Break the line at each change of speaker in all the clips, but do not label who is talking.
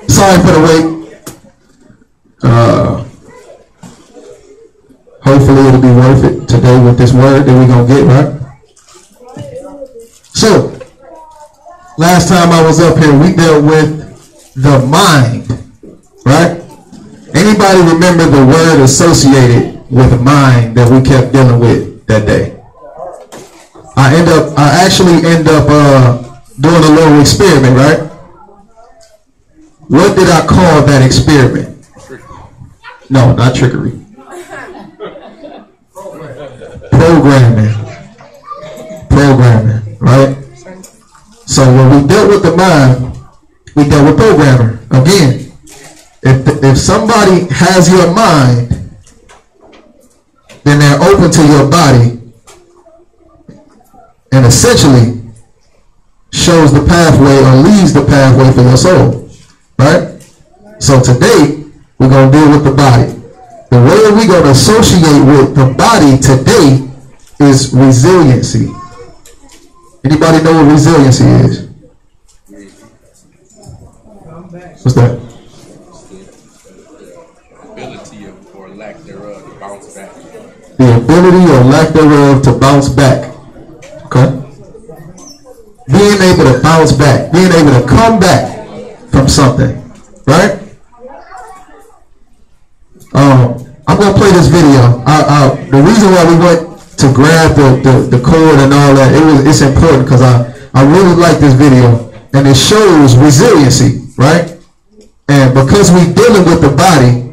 Sorry for the wait. Hopefully it'll be worth it today with this word that we're going to get, right? So, last time I was up here, we dealt with the mind, right? Anybody remember the word associated with mind that we kept dealing with that day? I actually end up doing a little experiment, right? What did I call that experiment? No, not trickery. Programming, right? So when we dealt with the mind, we dealt with programmer. Again, if somebody has your mind, then they're open to your body and essentially shows the pathway or leads the pathway for your soul. Right? So today, we're going to deal with the body. The way we're going to associate with the body today is resiliency. Anybody know what resiliency is? What's that?
Ability or lack thereof to bounce back.
The ability or lack thereof to bounce back. Okay? Being able to bounce back. Being able to come back from something, right? I'm gonna play this video. The reason why we went to grab the cord and all that, it's important because I really like this video and it shows resiliency, right? And because we dealing with the body,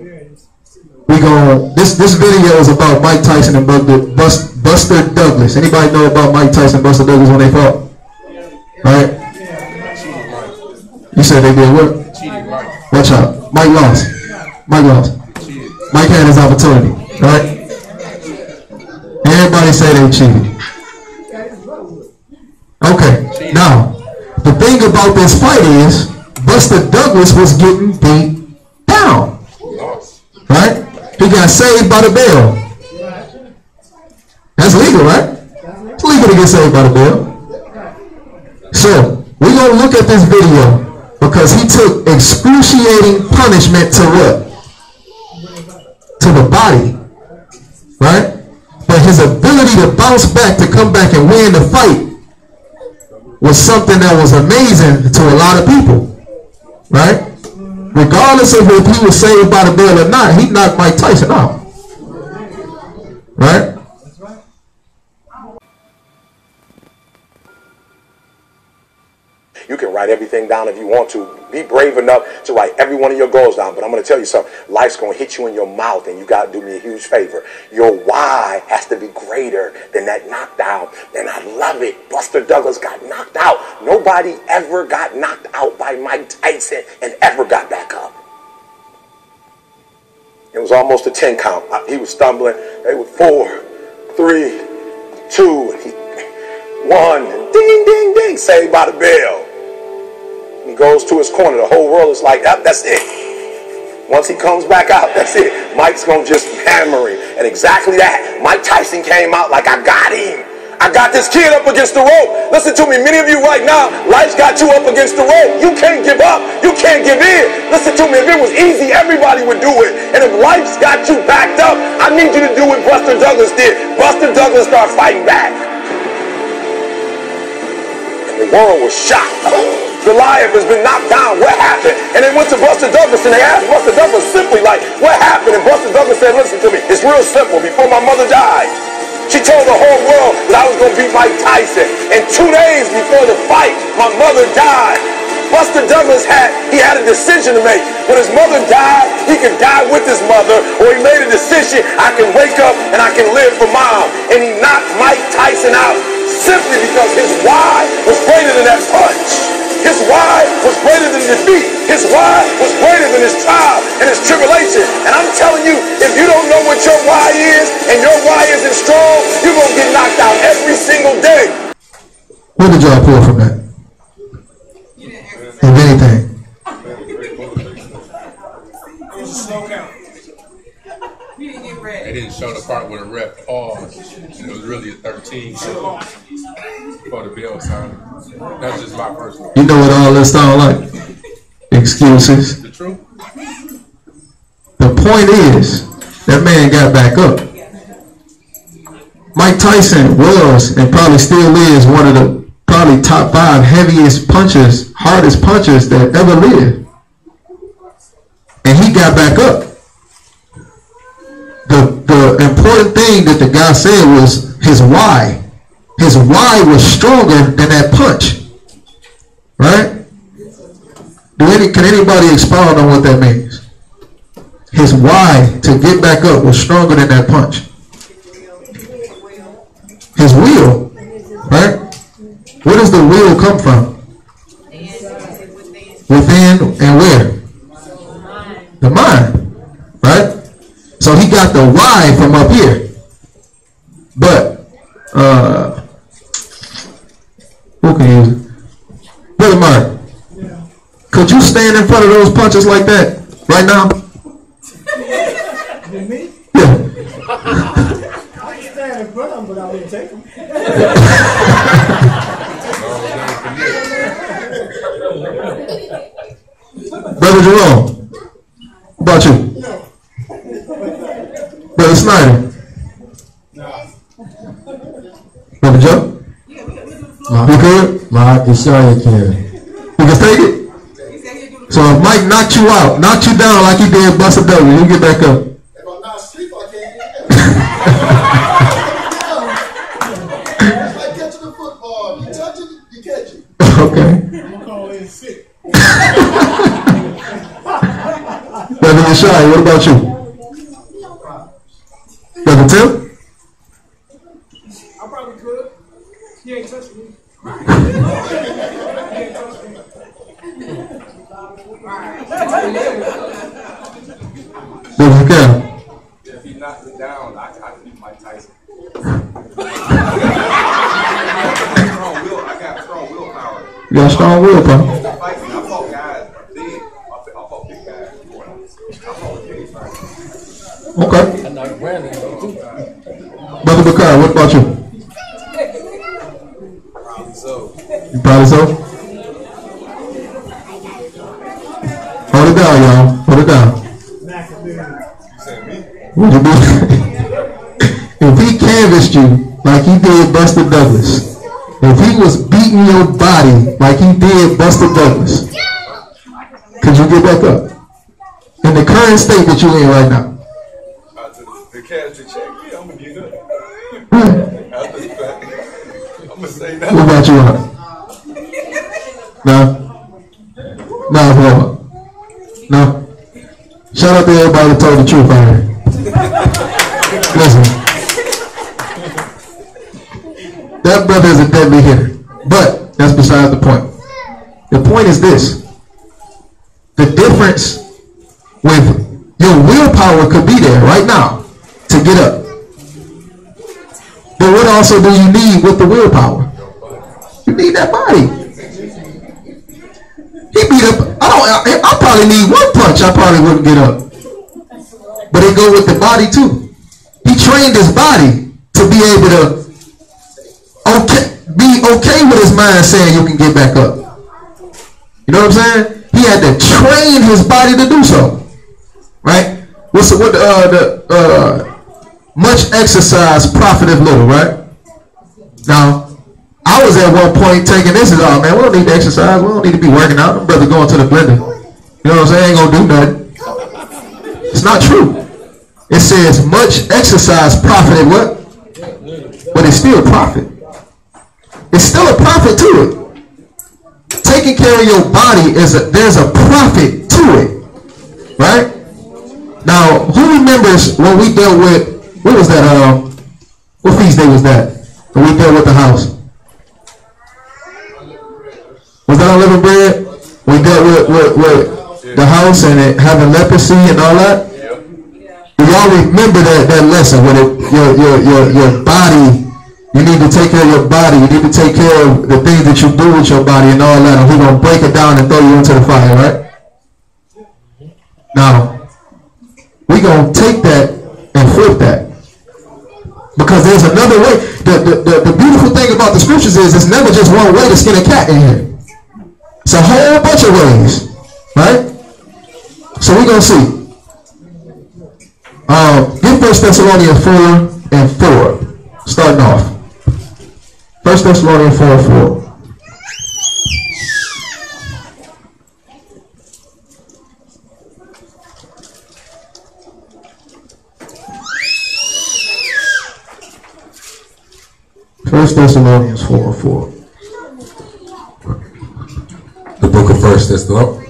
this video is about Mike Tyson and Buster Douglas. Anybody know about Mike Tyson and Buster Douglas when they fought? Right? You said they did what?
Cheated, Mike.
Watch out. Mike lost.
Cheated.
Mike had his opportunity, right? Everybody say they cheated. Okay, now, the thing about this fight is, Buster Douglas was getting beat down, right? He got saved by the bell. That's legal, right? It's legal to get saved by the bell. So, we're going to look at this video because he took excruciating punishment to what? To the body, right? But his ability to bounce back, to come back and win the fight was something that was amazing to a lot of people, right? Regardless of if he was saved by the bell or not, he knocked Mike Tyson out, right?
You can write everything down if you want to. Be brave enough to write every one of your goals down. But I'm going to tell you something. Life's going to hit you in your mouth, and you got to do me a huge favor. Your why has to be greater than that knockdown. And I love it. Buster Douglas got knocked out. Nobody ever got knocked out by Mike Tyson and ever got back up. It was almost a 10 count. He was stumbling. They were 4, 3, 2, 1, and ding, ding, ding, saved by the bell. He goes to his corner. The whole world is like, that's it. Once he comes back out, that's it. Mike's going to just hammer him. And exactly that. Mike Tyson came out like, I got him. I got this kid up against the rope. Listen to me. Many of you right now, life's got you up against the rope. You can't give up. You can't give in. Listen to me. If it was easy, everybody would do it. And if life's got you backed up, I need you to do what Buster Douglas did. Buster Douglas started fighting back. And the world was shocked. Goliath has been knocked down. What happened? And they went to Buster Douglas and they asked Buster Douglas simply like, what happened? And Buster Douglas said, listen to me. It's real simple. Before my mother died, she told the whole world that I was going to beat Mike Tyson. And 2 days before the fight, my mother died. Buster Douglas had a decision to make. When his mother died, he could die with his mother, or he made a decision, I can wake up and I can live for mom. And he knocked Mike Tyson out simply because his why was greater than that punch. His why was greater than defeat. His why was greater than his trial and his tribulation. And I'm telling you, if you don't know what your why is, and your why isn't strong, you're going to get knocked out every single day.
What did y'all pull from that? If anything.
They didn't show the part where the ref paused. It was really a 13 for the bell sound. That's just my personal.
You know what all this sound like? Excuses.
The truth.
The point is, that man got back up. Mike Tyson was, and probably still is, one of the probably top 5 heaviest punchers, hardest punchers that ever lived. And he got back up. The important thing that the guy said was his why. His why was stronger than that punch. Right? Can anybody expound on what that means? His why to get back up was stronger than that punch. His will. Right? Where does the will come from? Within and where? The mind. Right? So he got the why from up here. But, who can use it? Brother Mark, could you stand in front of those punches like that right now?
Me?
Yeah.
I can stand in front of them, but I wouldn't take them.
Brother Jerome, what about you? Brother Snyder? Brother Joe? You good?
I can show you can.
You can take it? So if Mike knocked you out, knocked you down like he did Buster Douglas, you get back up.
If I'm not asleep, I can't. It's like catching a football. You touch it, you catch it.
Okay.
I'm going to call in sick.
Brother Yeshai, what about you? Brother Tim?
I probably could. He ain't touching me.
Brother Cal?
If he knocked me down, I beat Mike Tyson. I got strong willpower.
You got strong willpower.
I fought guys big. I fought big guys before. I fought big guys.
Okay. Brother Bakar, what about you?
Probably so.
You probably so? Hold it down, y'all. Hold it down.
You said me?
What you do? If he canvassed you like he did Buster Douglas, if he was beating your body like he did Buster Douglas, could you get back up? In the current state that you're in right now.
The cash to check, yeah, I'm gonna get up. After the fact, I'm gonna say that.
What about you, Hunter? No? No, bro. No? Shout out to everybody that told the truth out here. Listen. That brother is a deadly hitter. But that's besides the point. The point is this. The difference with your willpower could be there right now to get up. But what also do you need with the willpower? You need that body. He beat up. I probably need one punch. I probably wouldn't get up. But it go with the body too. He trained his body to be able to be okay with his mind saying you can get back up. You know what I'm saying? He had to train his body to do so. Right? Much exercise profiteth little, right? Now, I was at one point taking this as all, man, we don't need to exercise. We don't need to be working out. My brother going to the blender. You know what I'm saying? Ain't gonna do nothing. It's not true. It says much exercise profited what? But it's still profit. It's still a profit to it. taking care of your body there's a profit to it, right? Now, who remembers when we dealt with, what was that? What feast day was that? When we dealt with the house? Was that unleavened bread? We dealt with the house and it having leprosy and all that. Do y'all remember that lesson when your body? You need to take care of your body. You need to take care of the things that you do with your body and all that. And we're going to break it down and throw you into the fire, right? Now, we're going to take that and flip that. Because there's another way. The beautiful thing about the scriptures is it's never just one way to skin a cat in here. It's a whole bunch of ways, right? So we're going to see. Get 1 Thessalonians 4 and 4. Starting off. 1 Thessalonians 4 and 4. First Thessalonians 4 and 4.
The book of 1 Thessalonians.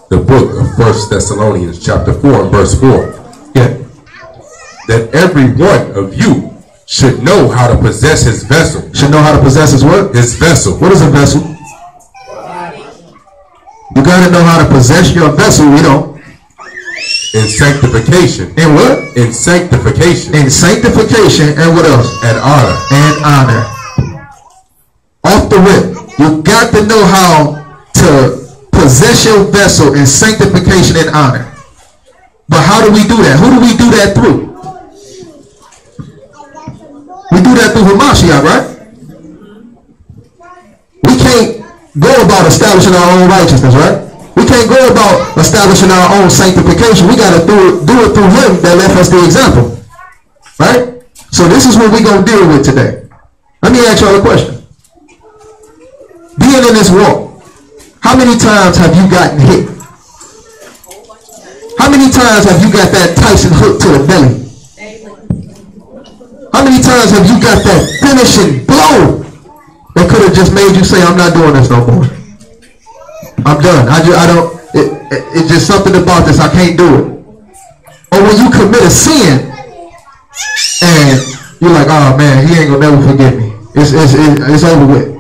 The book of 1 Thessalonians chapter 4 and verse 4.
Yeah.
That every one of you should know how to possess his vessel.
Should know how to possess his what?
His vessel.
What is a vessel? You got to know how to possess your vessel. We don't.
In sanctification.
In what?
In sanctification.
In sanctification and what else?
And honor.
And honor. Off the rip. You got to know how to possess your vessel in sanctification and honor. But how do we do that? Who do we do that through? We do that through Hamashiach, right? We can't go about establishing our own righteousness, right? We can't go about establishing our own sanctification. We got to do it through him that left us the example, right? So this is what we're going to deal with today. Let me ask y'all a question. Being in this walk, how many times have you gotten hit? How many times have you got that Tyson hook to the belly? How many times have you got that finishing blow that could have just made you say, I'm not doing this no more? I'm done. It's just something about this. I can't do it. Or when you commit a sin and you're like, oh man, he ain't gonna never forgive me. It's over with.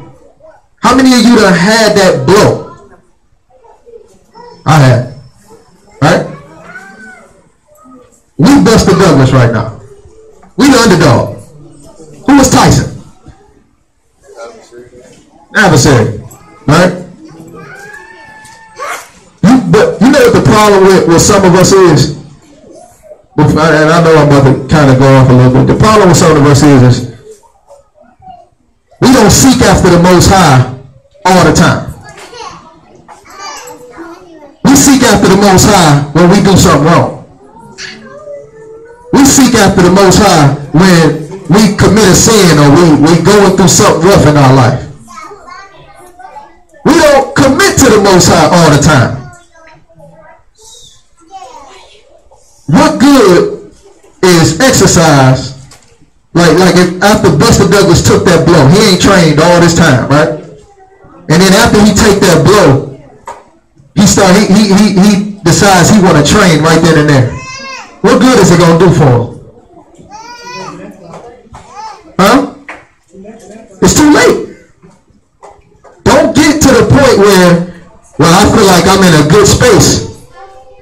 How many of you done had that blow? I had. Right? We Buster Douglas right now. We the underdog. Who was Tyson? Adversary. Right? But you know what the problem with some of us is? And I know I'm about to kind of go off a little bit. The problem with some of us is we don't seek after the Most High all the time. We seek after the Most High when we do something wrong. We seek after the Most High when we commit a sin or we going through something rough in our life. We don't commit to the Most High all the time. What good is exercise? Like if after Buster Douglas took that blow, he ain't trained all this time, right? And then after he take that blow, he decides he want to train right then and there. What good is it gonna do for him? Huh? It's too late. Don't get to the point where, well, I feel like I'm in a good space,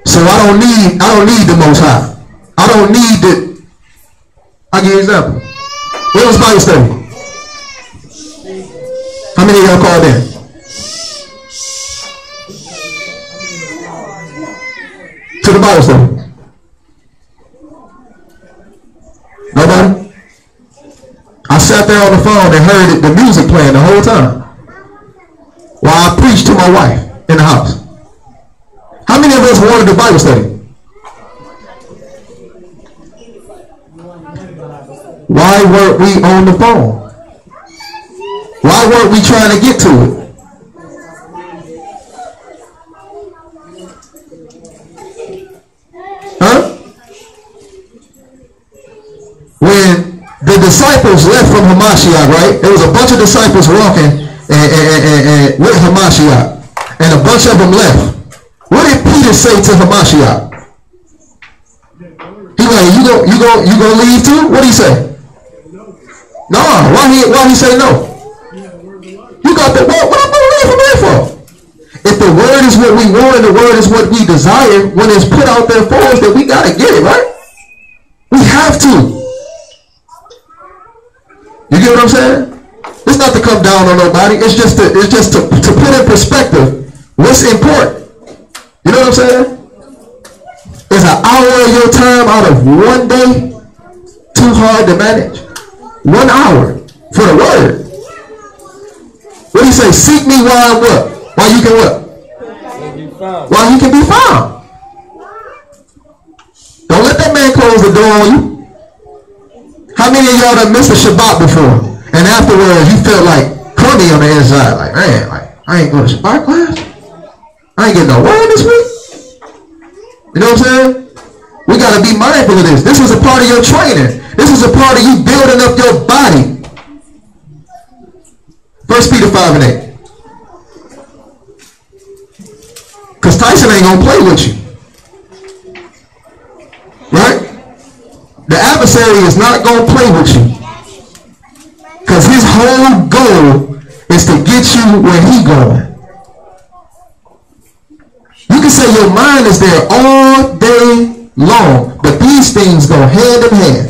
so I don't need the Most High. I don't need the. I'll give you an example. When was Bible study? How many of y'all called in? To the Bible study? Nobody? I sat there on the phone and heard the music playing the whole time while I preached to my wife in the house. How many of us wanted the Bible study? Why weren't we on the phone? Why weren't we trying to get to it? Huh? When the disciples left from Hamashiach, right? There was a bunch of disciples walking and with Hamashiach, and a bunch of them left. What did Peter say to Hamashiach? He like, you go leave too? What did he say? No. Why he say no? You got the word. What am I going to leave from there for? If the word is what we want and the word is what we desire, when it's put out there for us, then we got to get it, right? We have to. You get what I'm saying? It's not to come down on nobody. It's just to put in perspective what's important. You know what I'm saying? Is an hour of your time out of one day too hard to manage? 1 hour for the word. What do you say? Seek me while I'm what? While you can what? While he can be found. Don't let that man close the door on you. How many of y'all done missed a Shabbat before? And afterwards you feel like crummy on the inside. Like, man, I ain't going to Shabbat class. I ain't getting no word this week. You know what I'm saying? We got to be mindful of this. This was a part of your training. This was a part of you building up your body. 1 Peter 5 and 8. Because Tyson ain't going to play with you. Right? The adversary is not going to play with you. Because his whole goal is to get you where he going. You can say your mind is there all day long, but these things go hand in hand.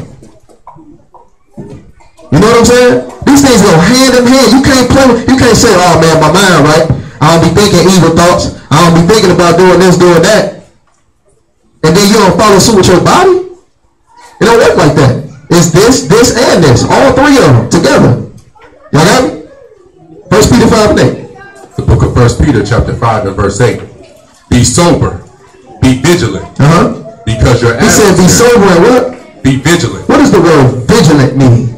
You know what I'm saying? These things go hand in hand. You can't play with, you can't say, oh man, my mind, right? I don't be thinking evil thoughts. I don't be thinking about doing this, doing that. And then you don't follow suit with your body? It don't work like that. It's this, and this. All three of them together. Y'all got me? 1 Peter 5 and 8.
The book of 1 Peter chapter 5 and verse 8. Be sober. Be vigilant. Because your
He said be sober and what?
Be vigilant.
What does the word vigilant mean?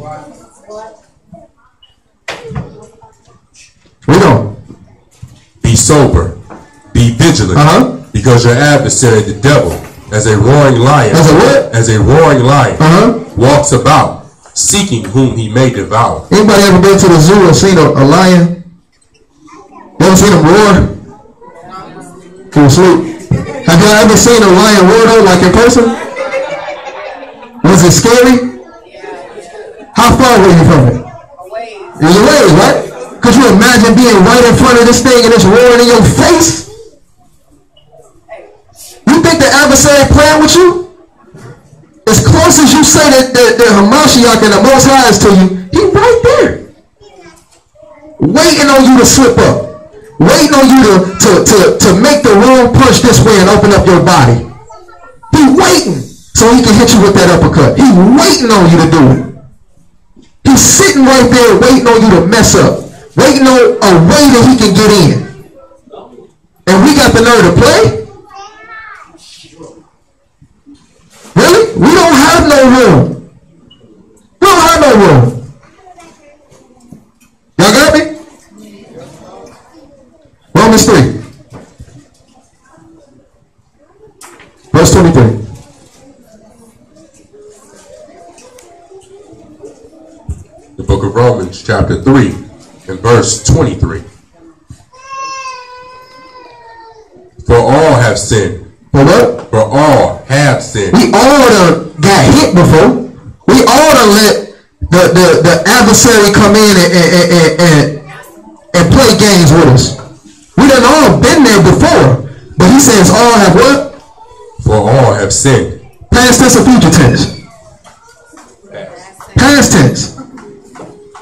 Read on.
Be sober. Be vigilant. Because your adversary, the devil, as a roaring lion.
As a what?
As a roaring lion. Walks about, seeking whom he may devour.
Anybody ever been to the zoo and seen a lion? You ever seen him roar? Fall asleep. Have you ever seen a lion roar though, like in person? Was it scary? How far were you from it? It was away, right? Could you imagine being right in front of this thing and it's roaring in your face? You think the adversary playing with you? As close as you say that the Hamashiach and the Most High is to you, he right there. Waiting on you to slip up. Waiting on you to make the wrong punch this way and open up your body. He waiting so he can hit you with that uppercut. He waiting on you to do it. He's sitting right there waiting on you to mess up. Waiting on a way that he can get in. And we got the nerve to play? Really? We don't have no room. We don't have no room. Y'all got me? Romans 3. Verse 23.
The book of Romans chapter 3 and verse 23. For all have sinned.
For what?
For all have sinned.
We all done got hit before. We all done let the adversary come in and play games with us. We done all been there before. But he says all have what?
For all have sinned.
Past tense or future tense? Past tense.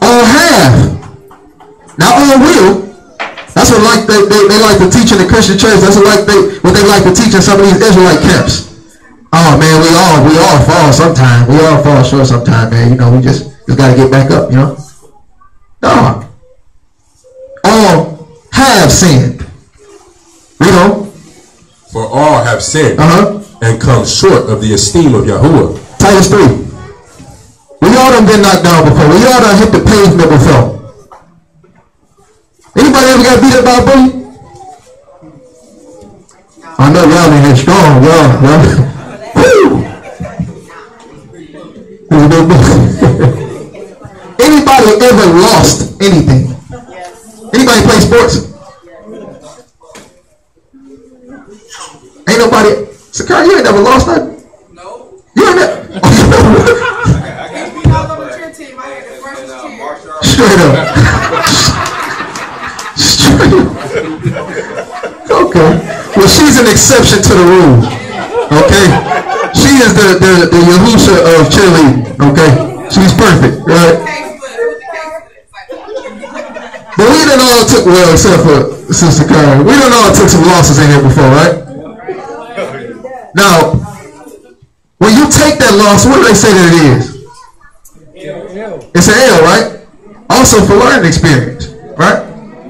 All have. Not all will. That's what like they like to teach in the Christian church. That's what they like to teach in some of these Israelite camps. Oh man, we all fall sometime. We all fall short sometime, man. You know, we just gotta get back up, you know? No. All have sinned. You know?
For all have sinned and come short of the esteem of Yahuwah.
Titus 3. We all done been knocked down before. We all done hit the pavement before. Anybody ever got beat up by a bully? I know y'all in here strong, y'all. Woo! ever lost anything? Anybody play sports? Ain't nobody. Sakari, you ain't never lost nothing?
No.
You ain't never. Straight up. Straight up. Okay. Well, she's an exception to the rule. Okay. She is the Yahusha of cheerleading. Okay. She's perfect. Right. But we done all took, well, except for Sister Karen, we done all took some losses in here before, right? Now, when you take that loss, what do they say that it is? It's an L, right? Also for learning experience, right?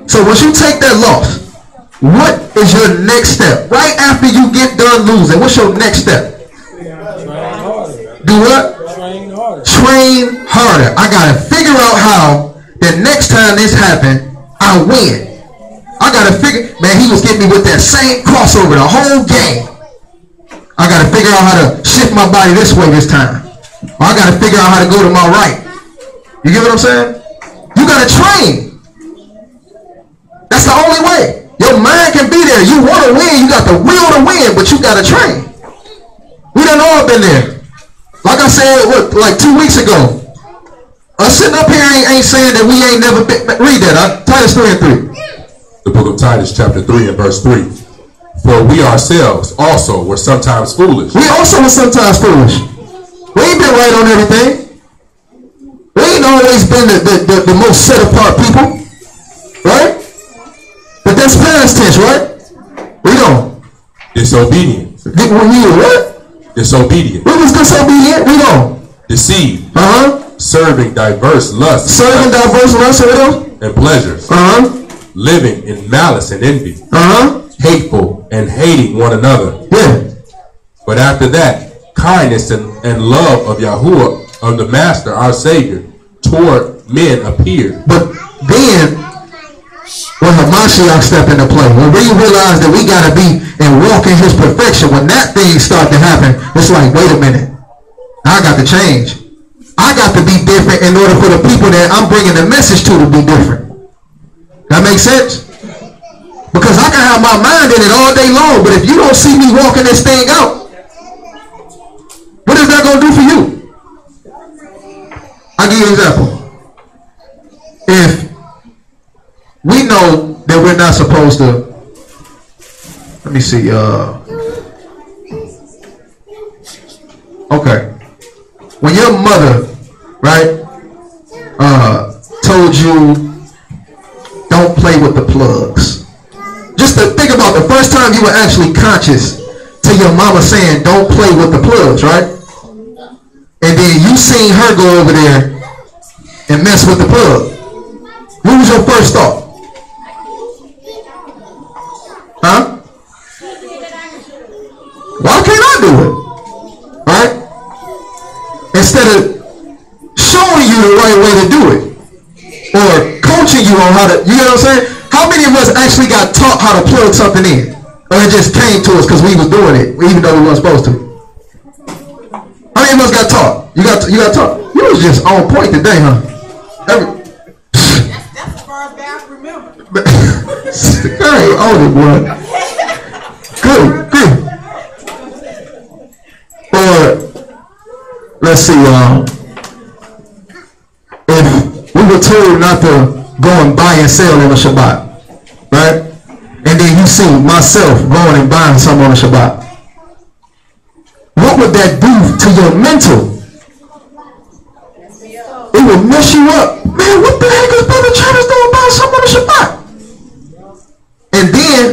So once you take that loss, what is your next step? Right after you get done losing, what's your next step? Do what? Train harder. I gotta figure out how the next time this happened, I win. I gotta figure, man, he was getting me with that same crossover the whole game. I gotta figure out how to shift my body this way this time. Or I gotta figure out how to go to my right. You get what I'm saying? You gotta train. That's the only way. Your mind can be there. You wanna win, you got the will to win, but you gotta train. We done all been there. Like I said, like 2 weeks ago, us sitting up here ain't saying that we ain't never been. Read that, Titus 3 and 3.
The book of Titus, chapter 3 and verse 3. For we ourselves also were sometimes foolish.
We also were sometimes foolish. We ain't been right on everything. We ain't always been the most set apart people. Right? But that's past tense, right? Read on.
Disobedient.
When you were what?
Disobedient.
We was disobedient. Read on.
Deceived.
Serving
diverse lusts.
Serving diverse lusts,
and pleasures. Living in malice and envy. Hateful and hating one another.
Yeah.
But after that, kindness and love of Yahuwah, of the Master, our Savior, toward men appeared.
But then, when Hamashiach stepped into play, when we realize that we got to be and walk in his perfection, when that thing start to happen, it's like, wait a minute. I got to change. I got to be different in order for the people that I'm bringing the message to be different. That makes sense? Because I can have my mind in it all day long, but if you don't see me walking this thing out, what is that going to do for you? I'll give you an example. If we know that we're not supposed to, let me see, okay. When your mother, right, told you, don't play with the plugs. Just to think about the first time you were actually conscious to your mama saying, don't play with the plugs, right? And then you seen her go over there and mess with the plug. What was your first thought? Huh? Why can't I do it? Right? Instead of showing you the right way to do it, or coaching you on how to, you know what I'm saying? How many of us actually got taught how to plug something in? Or it just came to us because we was doing it, even though we weren't supposed to? How many of us got taught? You got taught? You was just on point today, huh?
That's as far as I remember.
Sister Curry on it, boy. Good. Or let's see, if we were told not to go and buy and sell on the Shabbat, right? And then you see myself going and buying something on the Shabbat. What would that do to your mental? It will mess you up. Man, what the heck is Brother Travis doing buying something on the Shabbat? And then,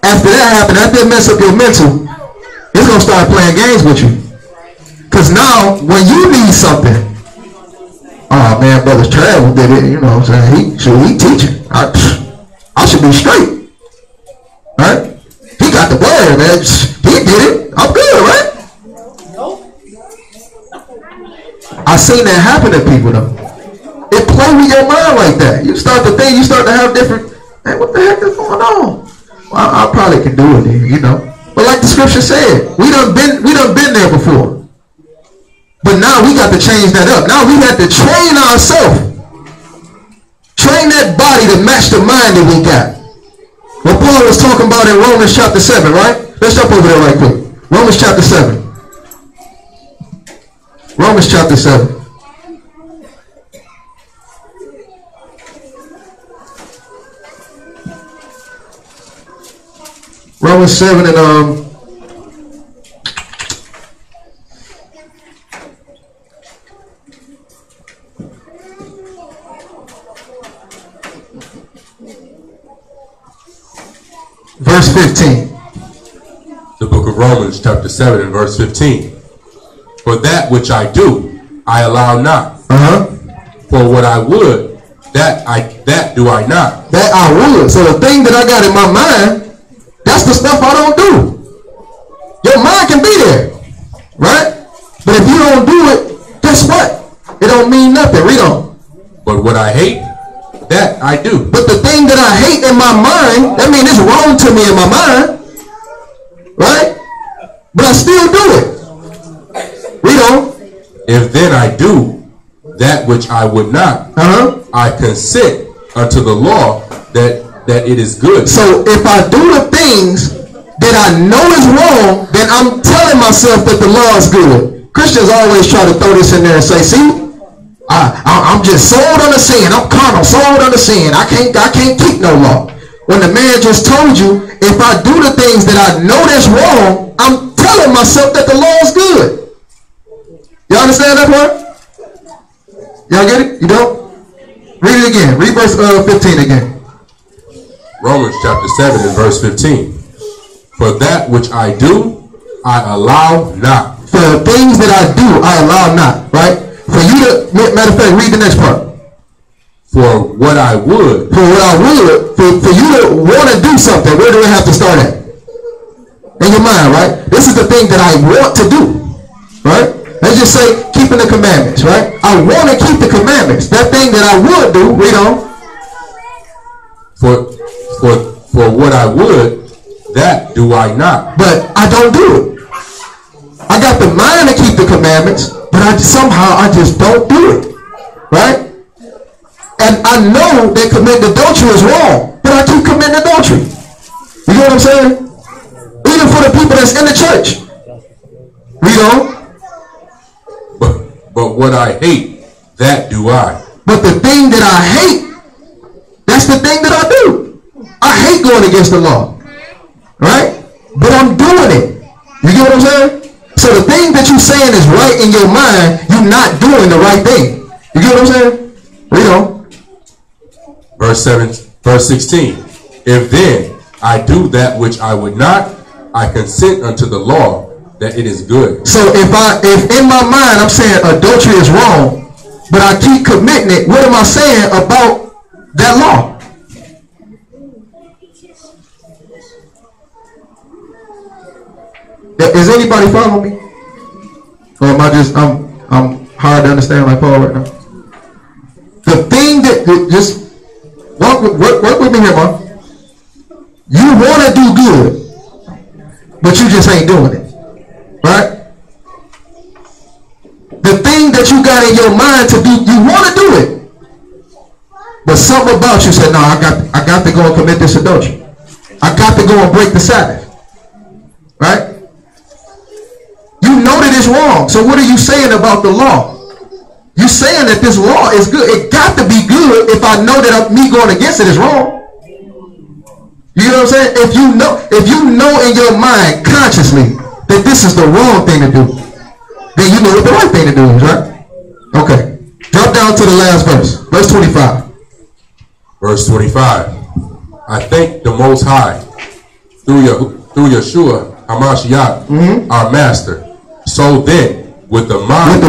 after that happened, after it mess up your mental, it's going to start playing games with you. Because now, when you need something, oh man, Brother Travis did it, you know what I'm saying? He teaching. I should be straight. Right? He got the word, man. He did it. I'm good, right? I seen that happen to people though. It play with your mind like that. You start to think, you start to have different, hey, what the heck is going on? Well, I probably can do it then, you know. But like the scripture said, we done been there before. But now we got to change that up. Now we have to train ourselves bring that body to match the mind that we got. What Paul was talking about in Romans chapter 7, right? Let's jump over there right quick. Romans chapter 7. Romans chapter 7. Romans 7 and verse 15.
The book of Romans chapter 7 and verse 15. For that which I do, I allow not. For what I would, that do I not.
That I would. So the thing that I got in my mind, that's the stuff I don't do. Your mind can be there, right? But if you don't do it, guess what? It don't mean nothing. Read on.
But what I hate, that I do.
But the thing that I hate in my mind, that means it's wrong to me in my mind, right? But I still do it. Read on.
If then I do that which I would not, I consent unto the law that it is good.
So if I do the things that I know is wrong, then I'm telling myself that the law is good. Christians always try to throw this in there and say, see, I'm just sold under sin. I'm carnal, sold under sin. I can't keep no law. When the man just told you, if I do the things that I know that's wrong, I'm telling myself that the law is good. Y'all understand that part? Y'all get it? You don't? Read it again. Read verse 15 again.
Romans chapter 7 and verse 15. For that which I do, I allow not.
For the things that I do, I allow not. Right? For you to, matter of fact, read the next part.
For what I would.
For what I would, for you to want to do something, where do it have to start at? In your mind, right? This is the thing that I want to do. Right? Let's just say keeping the commandments, right? I want to keep the commandments. That thing that I would do, read on.
For what I would, that do I not.
But I don't do it. I got the mind to keep the commandments, but somehow I just don't do it. Right? And I know that committing adultery is wrong, but I keep committing adultery. You know what I'm saying? Even for the people that's in the church. Read on.
But what I hate, that do I.
But the thing that I hate, that's the thing that I do. I hate going against the law. Right? But I'm doing it. You get what I'm saying? So the thing that you're saying is right in your mind, you're not doing the right thing. You get what I'm saying? Read on.
Verse 16. If then I do that which I would not, I consent unto the law that it is good.
So if in my mind I'm saying adultery is wrong, but I keep committing it, what am I saying about that law? Is anybody following me? Or am I just I'm hard to understand like Paul right now? The thing that just work with me here, Mark. You want to do good, but you just ain't doing it. Right? The thing that you got in your mind to do, you want to do it. But something about you said, no, I got to go and commit this adultery. I got to go and break the Sabbath. Right? You know that it's wrong. So what are you saying about the law? You saying that this law is good. It got to be good if I know that me going against it is wrong. You know what I'm saying? If you know in your mind consciously that this is the wrong thing to do, then you know what the right thing to do is, right? Okay. Drop down to the last verse. Verse 25.
Verse 25. I thank the Most High through Yeshua HaMashiach, our Master. So then, with the mind,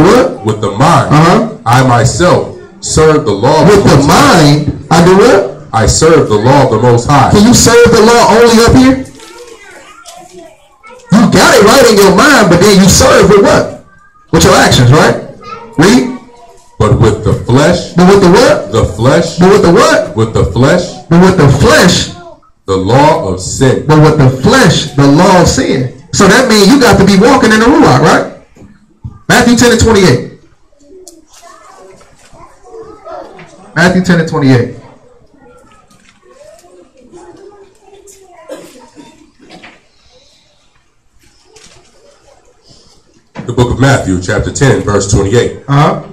with the
mind, I myself serve the law.
With the mind, I do what?
I serve the law of the Most High.
Can you serve the law only up here? You got it right in your mind, but then you serve with what? With your actions, right? Read.
But with the flesh.
But with the what?
The flesh.
But with the what?
With the flesh.
But with the flesh.
The law of sin.
But with the flesh, the law of sin. So that means you got to be walking in the Ruach, right? Matthew 10 and 28. Matthew 10 and 28.
Matthew chapter 10 verse 28.
Uh-huh.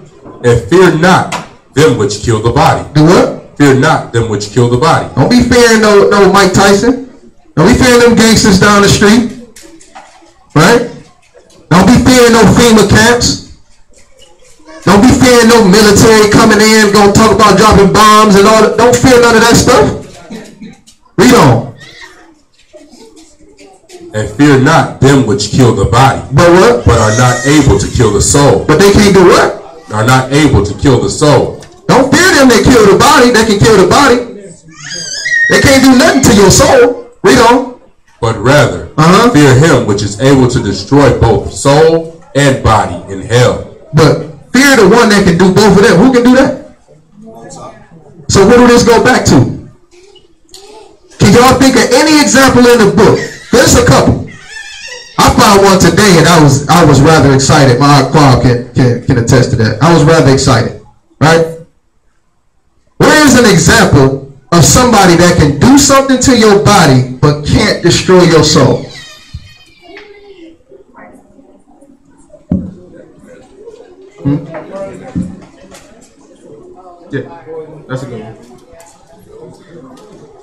And fear not them which kill the body.
Do what?
Fear not them which kill the body.
Don't be fearing no Mike Tyson. Don't be fearing them gangsters down the street. Right? Don't be fearing no FEMA camps. Don't be fearing no military coming in, gonna talk about dropping bombs and all that. Don't fear none of that stuff. Read on.
And fear not them which kill the body.
But what?
But are not able to kill the soul.
But they can't do what?
Are not able to kill the soul.
Don't fear them that kill the body. They can kill the body. They can't do nothing to your soul. Read on.
But rather, fear him which is able to destroy both soul and body in hell.
But fear the one that can do both of them. Who can do that? So what do this go back to? Can y'all think of any example in the book? There's a couple. I found one today, and I was rather excited. My Quab can attest to that. I was rather excited. Right? Where is an example of somebody that can do something to your body but can't destroy your soul? Yeah, that's a good one.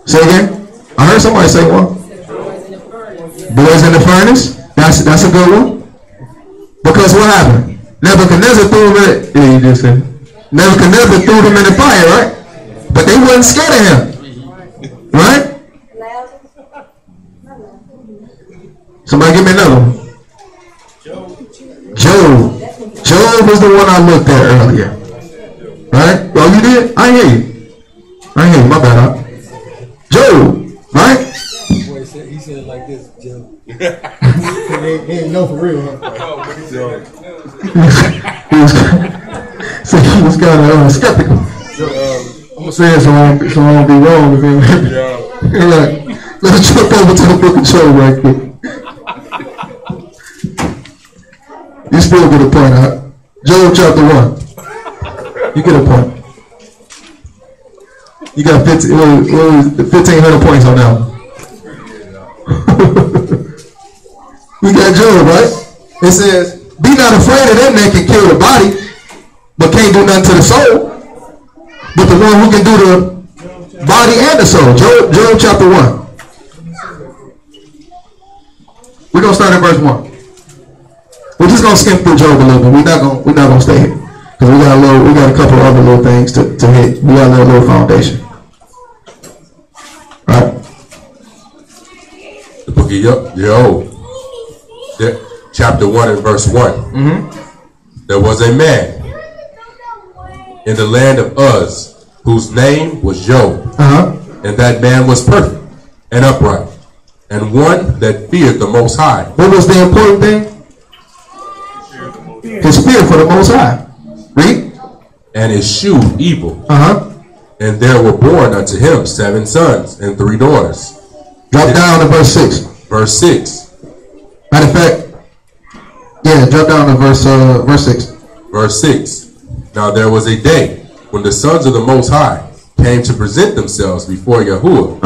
Say again? I heard somebody say one. Boys in the furnace. That's a good one. Because what happened? Nebuchadnezzar threw him in. Yeah, you just said. Nebuchadnezzar threw them in the fire, right? But they wasn't scared of him, right? Somebody give me another one. Job was the one I looked at earlier, right? Oh, you did? I hear you. My bad. Huh? Job, right?
He said it like this, Joe.
He ain't know for real, huh?
So he was kind of skeptical. I'm gonna say it so I won't be wrong. Like, let's jump over to the book of Job right quick. You still get a point, huh? Job chapter 1. You get a point. You got 1,500 points on that one. We got Job, right? It says, be not afraid of them that can kill the body, but can't do nothing to the soul. But the one who can do the body and the soul. Job chapter 1. We're gonna start at verse 1. We're just gonna skip through Job a little bit. We're not gonna stay here because we got a couple other little things to hit. We got a little foundation. All right.
The book of Job, chapter 1 and verse 1. There was a man in the land of Uz, whose name was Job. And that man was perfect and upright, and one that feared the Most High.
What was the important thing? His fear for the Most High. Read.
And eschewed evil. And there were born unto him 7 sons and 3 daughters.
Drop down to verse 6.
Verse 6.
Matter of fact, yeah, drop down to verse 6.
Verse 6. Now there was a day when the sons of the Most High came to present themselves before Yahuwah,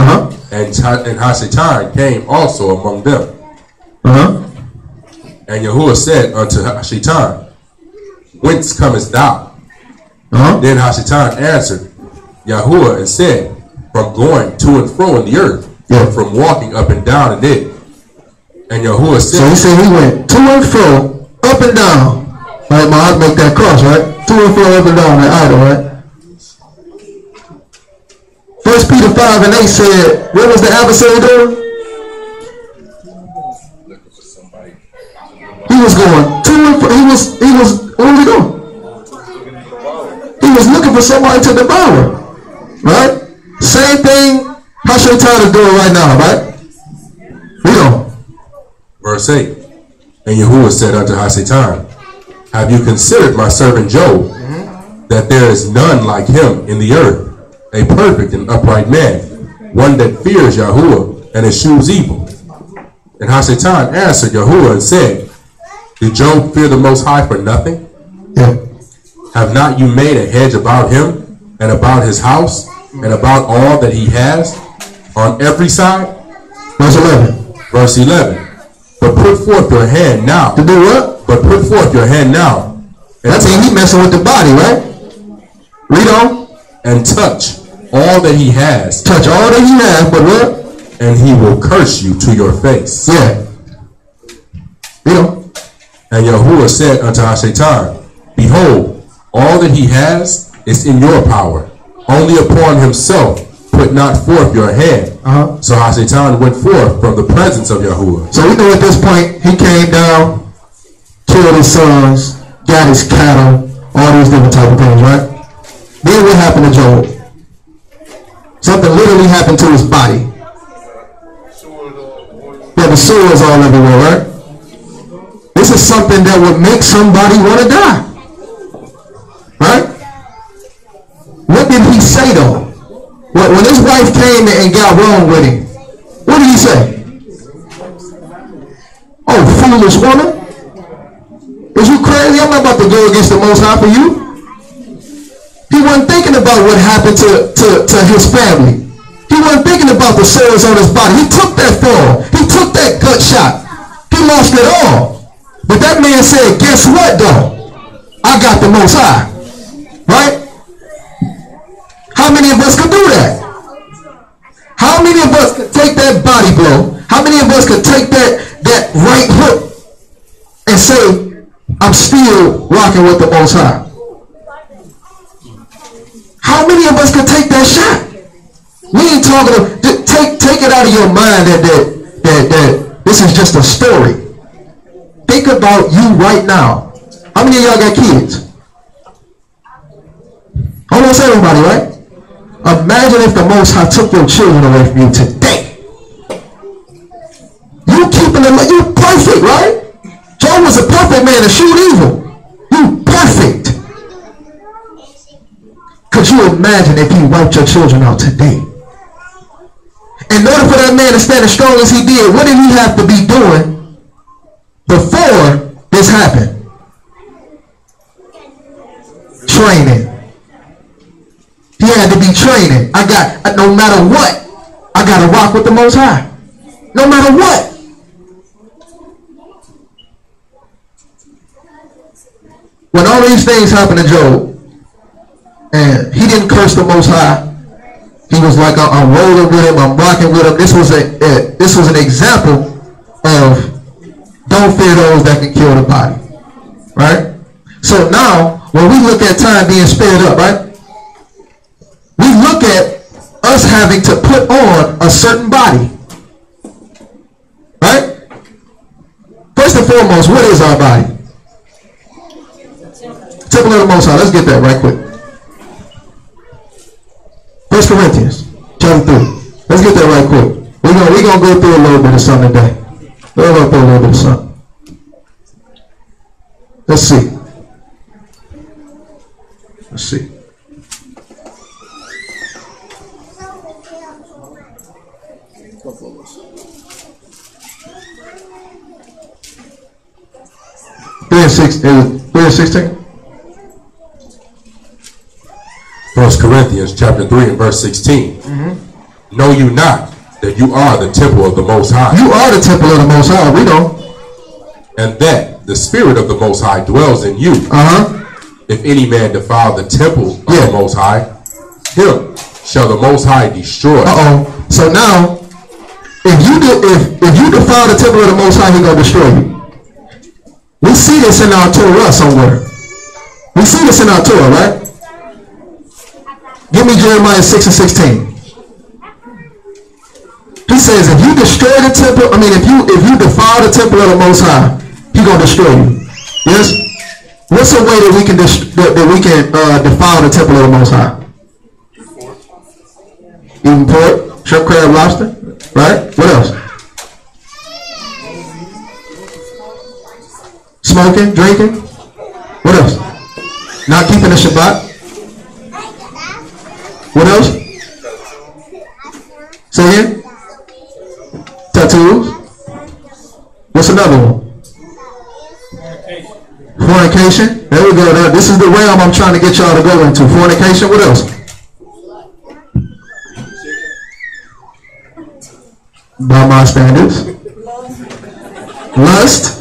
and Hashatan came also among them. And Yahuwah said unto Hashatan, whence comest thou? Then Hashatan answered Yahuwah and said, from going to and fro in the earth, and from walking up and down in it. And Yahuwah said,
so he said he went to and fro, up and down. Right, I'll make that cross, right? To and fro, up and down, that idol, right? 1 Peter 5 and 8 said, what was the adversary doing? He was going to and fro. What was he doing? He was looking for somebody to devour, right? Same thing Hashatan is doing right now, right? Read on.
Verse 8. And Yahuwah said unto Hashatan, have you considered my servant Job, that there is none like him in the earth, a perfect and upright man, one that fears Yahuwah and eschews evil? And Hashatan answered Yahuwah and said, did Job fear the Most High for nothing? Have not you made a hedge about him and about his house and about all that he has on every side?
Verse 11.
Verse 11. But put forth your hand now.
To do what?
But put forth your hand now.
That's it. He messing with the body, right? Read on.
And touch all that he has.
Touch all that he has, but what?
And he will curse you to your face.
Yeah. Read on.
And Yahuwah said unto Shaitan, behold, all that he has is in your power. Only upon himself put not forth your hand. So Shaitan went forth from the presence of Yahuwah.
So we know at this point he came down, killed his sons, got his cattle, all these different type of things, right? Then what happened to Job? Something literally happened to his body. Yeah, the sores all everywhere, right? This is something that would make somebody want to die. Right? What did he say though? When his wife came and got wrong with him, what did he say? Oh, foolish woman. Is you crazy? I'm not about to go against the Most High for you. He wasn't thinking about what happened to his family. He wasn't thinking about the sores on his body. He took that fall. He took that gut shot. He lost it all. But that man said, guess what though? I got the Most High. Right? How many of us could do that? How many of us could take that body blow? How many of us could take that right hook and say, I'm still rocking with the Most High? How many of us could take that shot? We ain't talking about, take it out of your mind that this is just a story. Think about you right now. How many of y'all got kids? Almost everybody, right? Imagine if the Most High took your children away from you today. You keeping them, you perfect, right? Job was a perfect man to shoot evil. You perfect. Could you imagine if he wiped your children out today? In order for that man to stand as strong as he did, what did he have to be doing before this happened? Training. He had to be training. No matter what, I got to rock with the Most High. No matter what. When all these things happened to Job, and he didn't curse the Most High, he was like, I'm rolling with him, I'm rocking with him. This was an example of don't fear those that can kill the body. Right? So now, when we look at time being sped up, right? We look at us having to put on a certain body. Right? First and foremost, what is our body? Temple of the Most High. Let's get that right quick. 1 Corinthians chapter 3. Let's get that right quick. We're gonna go through a little bit of something today. We're gonna go through a little bit of something. Let's see. Let's see. Three and 16.
1 Corinthians chapter 3 and verse 16. Know you not that you are the temple of the Most High?
You are the temple of the Most High. We know.
And that the Spirit of the Most High dwells in you. If any man defile the temple of the Most High, him shall the Most High destroy.
So now, if you defile the temple of the Most High, he's gonna destroy you. We see this in our Torah somewhere. We see this in our Torah, right? Give me Jeremiah 6 and 16. He says, if you destroy the temple, if you defile the temple of the Most High, he's gonna destroy you. Yes. What's a way that we can defile the temple of the Most High? Eating pork, shrimp, crab, lobster, right? What else? Smoking, drinking. What else? Not keeping the Shabbat. What else? Say again? Tattoos. What's another one? Fornication. There we go. This is the realm I'm trying to get y'all to go into. Fornication. What else? By my standards. Lust.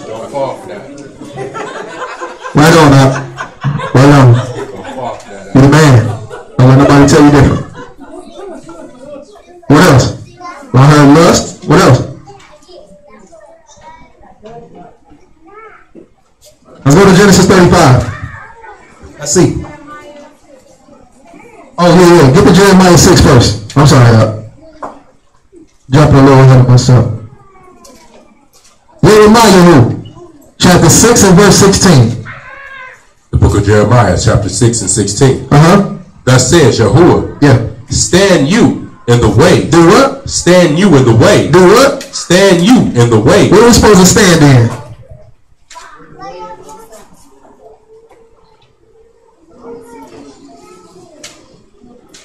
Let's go to Genesis 35. Let's see. Oh, yeah. Get to Jeremiah 6 first. I'm sorry, jumping a little ahead of myself. Jeremiah chapter 6 and verse 16.
The book of Jeremiah, chapter 6 and 16. Thus says Yahuwah.
Yeah.
Stand you in the way.
Do what?
Stand you in the way.
Do what?
Stand you in the way.
What are we supposed to stand in?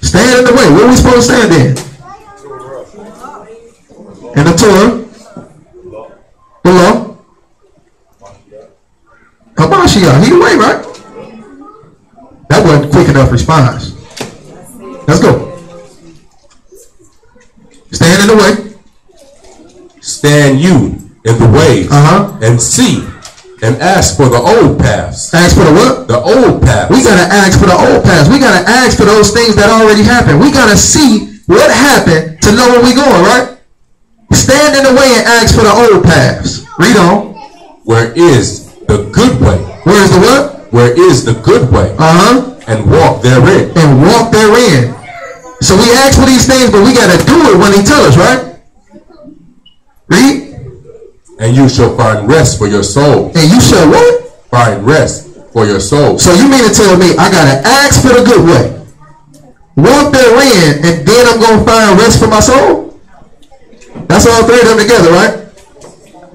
Stand in the way. What are we supposed to stand in? In the Torah. The law. Hamashiach. He away, right? That wasn't quick enough response. Let's go. Stand in the way.
Stand you in the ways. And see and ask for the old paths.
Ask for the what?
The old paths.
We gotta ask for the old paths. We gotta ask for those things that already happened. We gotta see what happened to know where we're going, right? Stand in the way and ask for the old paths. Read on.
Where is the good way?
Where is the what?
Where is the good way? And walk therein.
And walk therein. So we ask for these things, but we gotta do it when he tells us, right? Read.
And you shall find rest for your soul.
And you shall what?
Find rest for your soul.
So you mean to tell me I gotta ask for the good way, walk therein, and then I'm gonna find rest for my soul? That's all three of them together, right?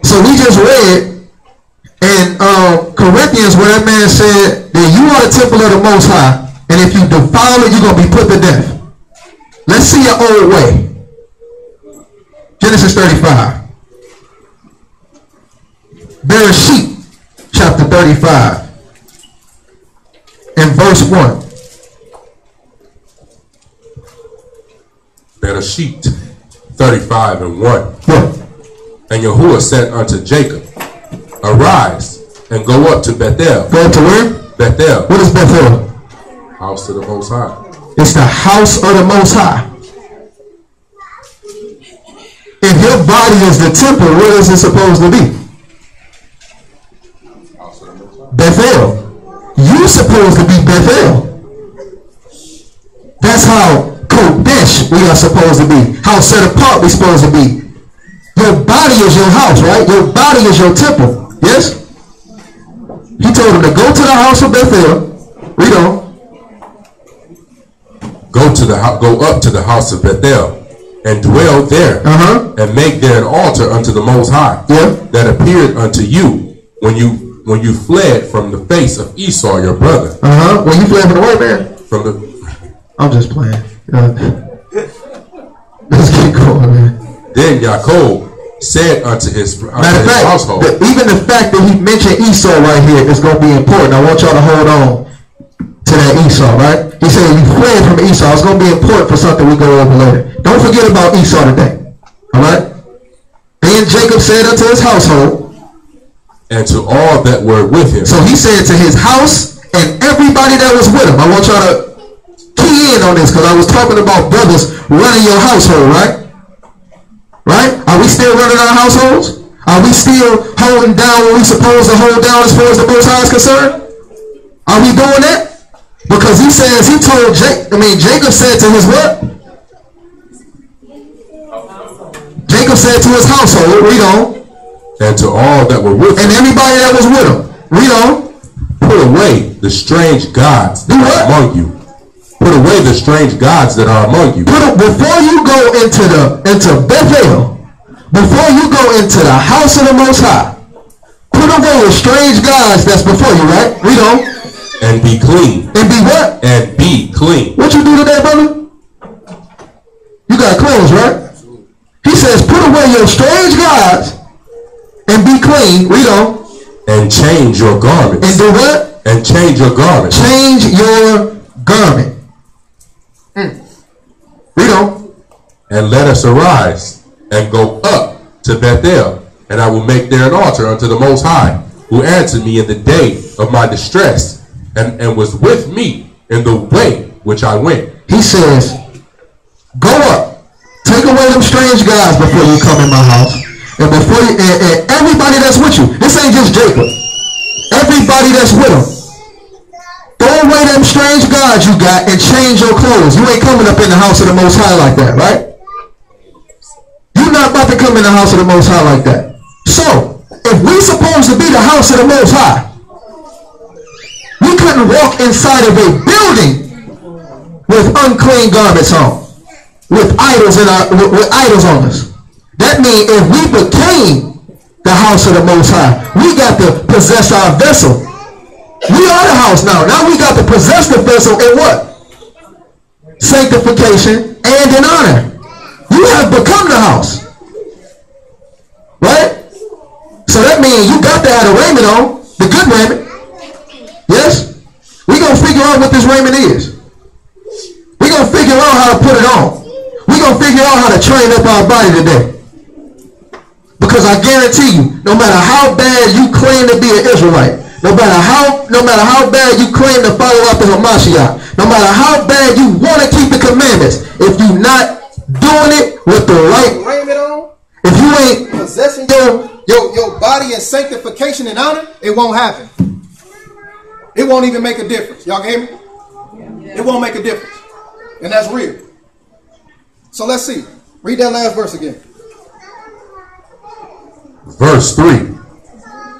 So we just read in Corinthians where that man said that you are the temple of the Most High, and if you defile it, you're gonna be put to death. Let's see your old way. Genesis 35. Bereshit, chapter 35, and verse 1.
Bereshit 35 and 1.
Yeah.
And Yahuwah said unto Jacob, arise and go up to Bethel.
Go up to where?
Bethel.
What is Bethel?
House of the Most High.
It's the house of the Most High. If your body is the temple, what is it supposed to be? Bethel. You supposed to be Bethel. That's how Kodesh we are supposed to be. How set apart we supposed to be. Your body is your house, right? Your body is your temple. Yes? He told him to go to the house of Bethel. Read on.
Go up to the house of Bethel and dwell there, and make there an altar unto the Most High, that appeared unto you when you fled from the face of Esau your brother.
When you fled from the white man?
From the
I'm just playing. Let's keep going, man.
Then Yaakov said unto his household.
Even the fact that he mentioned Esau right here is going to be important. I want y'all to hold on to that Esau, right? He said you fled from Esau. It's going to be important for something we go over later. Don't forget about Esau today. All right? Then Jacob said unto his household,
and to all that were with him.
So he said to his house and everybody that was with him. I want y'all to key in on this because I was talking about brothers running your household, right? Right? Are we still running our households? Are we still holding down what we're supposed to hold down as far as the Most High is concerned? Are we doing that? Because he says, Jacob said to his what? Jacob said to his household, read on.
And to all that were with him.
And everybody that was with him. Read on.
Put away the strange gods that are among you. Put away the strange gods that are among you.
Before you go into Bethel, before you go into the house of the Most High, put away the strange gods that's before you, right? Read on.
And be clean.
And be what?
And be clean.
What you do today, brother? You got clothes, right? He says, put away your strange gods and be clean. Read on.
And change your garments.
And do what?
And change your garments.
Change your garment. Read on.
And let us arise and go up to Bethel, and I will make there an altar unto the Most High, who answered me in the day of my distress, and was with me in the way which I went.
He says, go up, take away them strange gods before you come in my house, and before you, and everybody that's with you. This ain't just Jacob. everybody that's with them. Throw away them strange gods you got and change your clothes. You ain't coming up in the house of the Most High like that, right? You're not about to come in the house of the Most High like that. So, if we supposed to be the house of the Most High, we couldn't walk inside of a building with unclean garments on, with idols with idols on us. That means if we became the house of the Most High, we got to possess our vessel. We are the house now. Now we got to possess the vessel in what? Sanctification and in honor. You have become the house. Right? So that means you got to have the raiment on, the good raiment. Yes? We're going to figure out what this raiment is. We're going to figure out how to put it on. We're going to figure out how to train up our body today. Because I guarantee you, no matter how bad you claim to be an Israelite, no matter how bad you claim to follow after Hamashiach, no matter how bad you want to keep the commandments, if you're not doing it with the right
raiment on,
if you ain't
possessing your body in sanctification and honor, it won't happen. It won't even make a difference. Y'all can hear me? It won't make a difference. And that's real. So let's see. Read that last verse again.
Verse 3.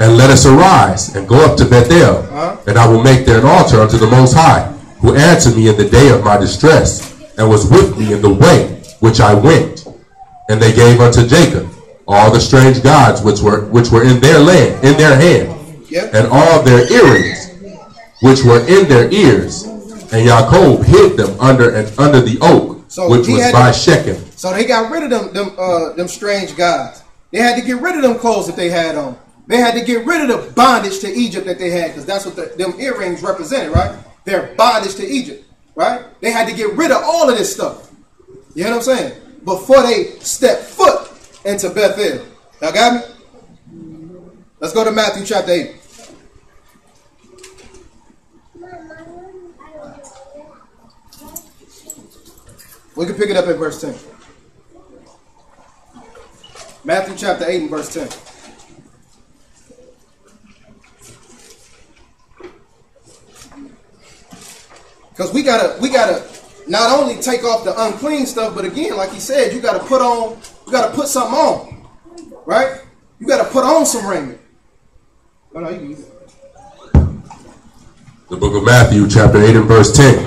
And let us arise and go up to Bethel, and I will make there an altar unto the Most High, who answered me in the day of my distress, and was with me in the way which I went. And they gave unto Jacob all the strange gods which were in their land, in their hand, and all their earrings which were in their ears. And Jacob hid them under the oak, which was by Shechem.
So they got rid of them strange gods. They had to get rid of them clothes that they had on. They had to get rid of the bondage to Egypt that they had, because that's what them earrings represented, right? Their bondage to Egypt, right? They had to get rid of all of this stuff. You know what I'm saying? Before they step foot into Bethel. Y'all got me? Let's go to Matthew chapter 8. We can pick it up at verse 10. Matthew chapter 8 and verse 10. Because we gotta not only take off the unclean stuff, but again, like he said, you gotta put something on, right? You gotta put on some raiment. Oh, no, you
The book of Matthew, chapter 8 and verse 10.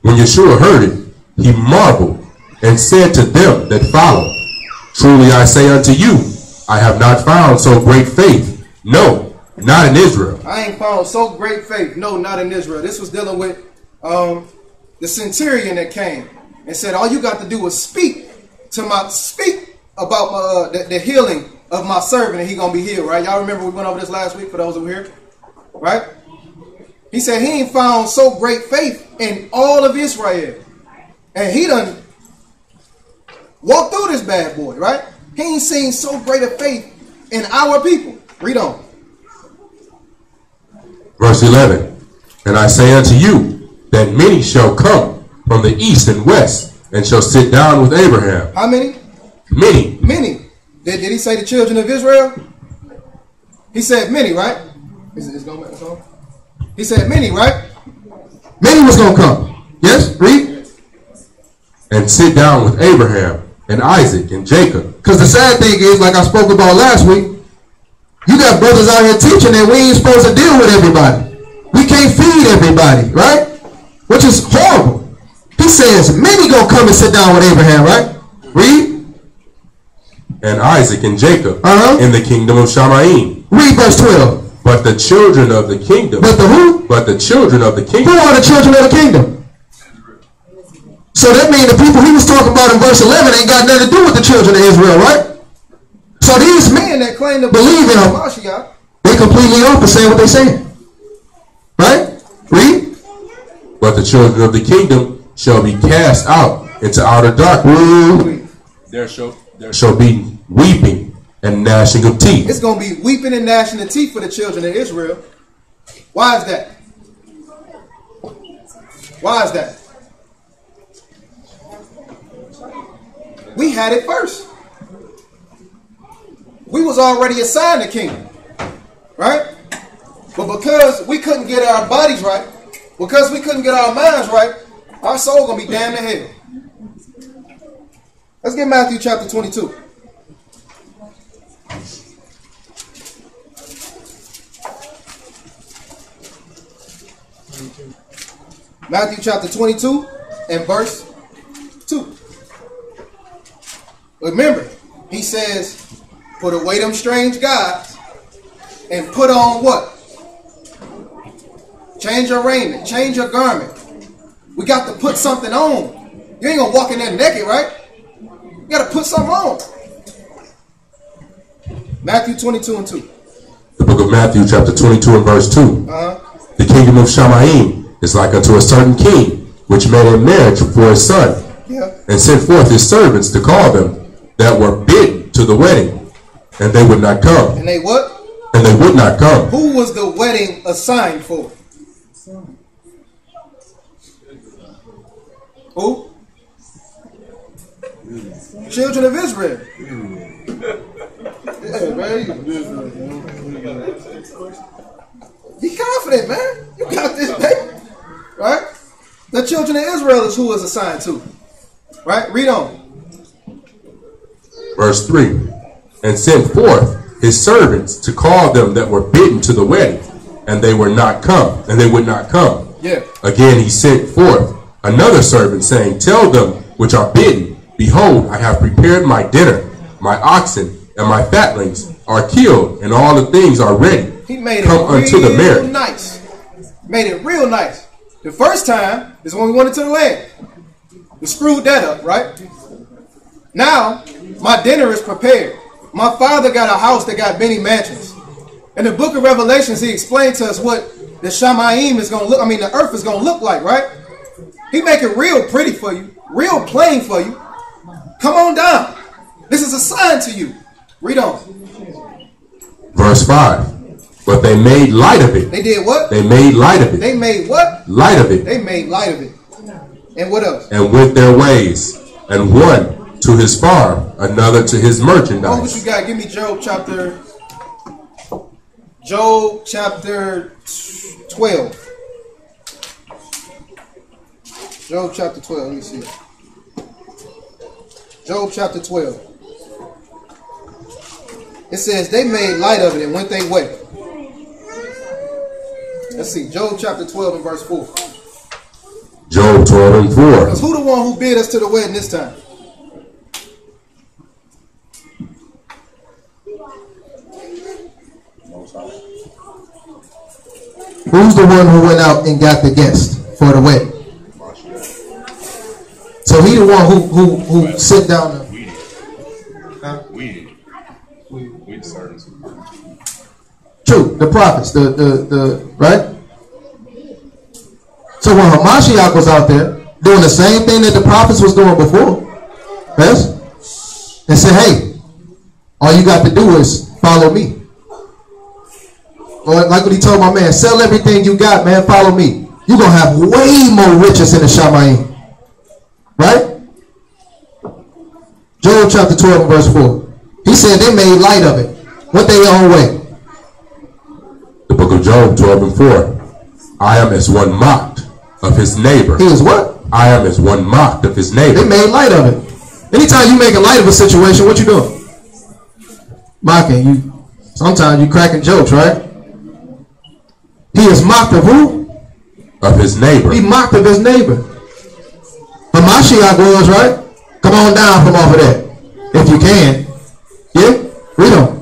When Yeshua heard it, he marveled and said to them that followed, Truly I say unto you, I have not found so great faith, no, not in Israel.
I ain't found so great faith. No, not in Israel. This was dealing with the centurion that came and said, all you got to do is speak about the healing of my servant, and he gonna be healed, right? Y'all remember we went over this last week for those who were here, right? He said he ain't found so great faith in all of Israel, and he done walked through this bad boy, right? He ain't seen so great a faith in our people. Read on.
Verse 11, and I say unto you, that many shall come from the east and west, and shall sit down with Abraham.
How many?
Many.
Many. Did he say the children of Israel? He said many, right? He said many, right?
Many was going to come. Yes? Read.
And sit down with Abraham and Isaac and Jacob.
Because the sad thing is, like I spoke about last week, you got brothers out here teaching that we ain't supposed to deal with everybody. We can't feed everybody, right? Which is horrible. He says many gonna come and sit down with Abraham, right? Read.
And Isaac and Jacob in the kingdom of Shamaim.
Read verse 12.
But the children of the kingdom.
But the who?
But the children of the kingdom.
Who are the children of the kingdom? So that means the people he was talking about in verse 11 ain't got nothing to do with the children of Israel, right? So these men
that claim to
believe in him, they completely off for saying what they saying. Right? Read.
But the children of the kingdom shall be cast out into outer darkness. There shall be weeping and gnashing of teeth.
It's going to be weeping and gnashing of teeth for the children of Israel. Why is that? Why is that? We had it first. We was already assigned the kingdom, right? because we couldn't get our bodies right, because we couldn't get our minds right, our soul gonna be damned to hell. Let's get Matthew chapter 22. Matthew chapter 22 and verse 2. Remember, he says, put away them strange gods and put on what? Change your raiment, change your garment. We got to put something on. You ain't gonna walk in there naked, right? You gotta put something on. Matthew 22 and 2.
The book of Matthew chapter 22 and verse 2. The kingdom of Shamaim is like unto a certain king, which made a marriage for his son, and sent forth his servants to call them that were bidden to the wedding, and they would not come.
And they what?
And they would not come.
Who was the wedding assigned for? Who? Children of Israel. Yeah, man. Be confident, man. You got this, baby. Right? The children of Israel is who was assigned to. Right? Read on.
Verse 3. And sent forth his servants to call them that were bidden to the wedding, and they were not come, and they would not come.
Yeah.
Again he sent forth another servant, saying, tell them which are bidden, behold, I have prepared my dinner, my oxen and my fatlings are killed, and all the things are ready.
He made
come
it
unto the
real
marriage.
nice. Made it real nice. The first time is when we went into the land. We screwed that up, right? Now, my dinner is prepared. My father got a house that got many mansions. In the book of Revelations, he explained to us what the Shamaim is going to look, the earth is going to look like, right? He make it real pretty for you, real plain for you. Come on down. This is a sign to you. Read on.
Verse 5. But they made light of it.
They did what?
They made light of it.
They made what?
Light of it.
They made light of it. And what else?
And went their ways, and one to his farm, another to his merchandise.
Oh, what you got? Give me Job chapter 12. Job chapter 12. Let me see. Job chapter 12. It says they made light of it and went their way. Let's see. Job chapter 12 and verse 4.
Job 12 and 4.
Because who the one who bid us to the wedding this time?
Who's the one who went out and got the guest for the wedding? So he the one who sit down.
We did. We the servants.
True, the prophets, the right. So when Hamashiach was out there doing the same thing that the prophets was doing before, yes, and said, "Hey, all you got to do is follow me." Or like what he told my man, sell everything you got, man, follow me. You're going to have way more riches in the Shamayim. Right? Job chapter 12 verse 4. He said they made light of it. Went their own way.
The book of Job 12 and 4. I am as one mocked of his neighbor.
He is what?
I am as one mocked of his neighbor.
They made light of it. Anytime you make a light of a situation, what you doing? Mocking. You. Sometimes you cracking jokes, right? He is mocked of who?
Of his neighbor.
He mocked of his neighbor. Hamashiach was, right? Come on down from off of that. If you can. Yeah? Read on.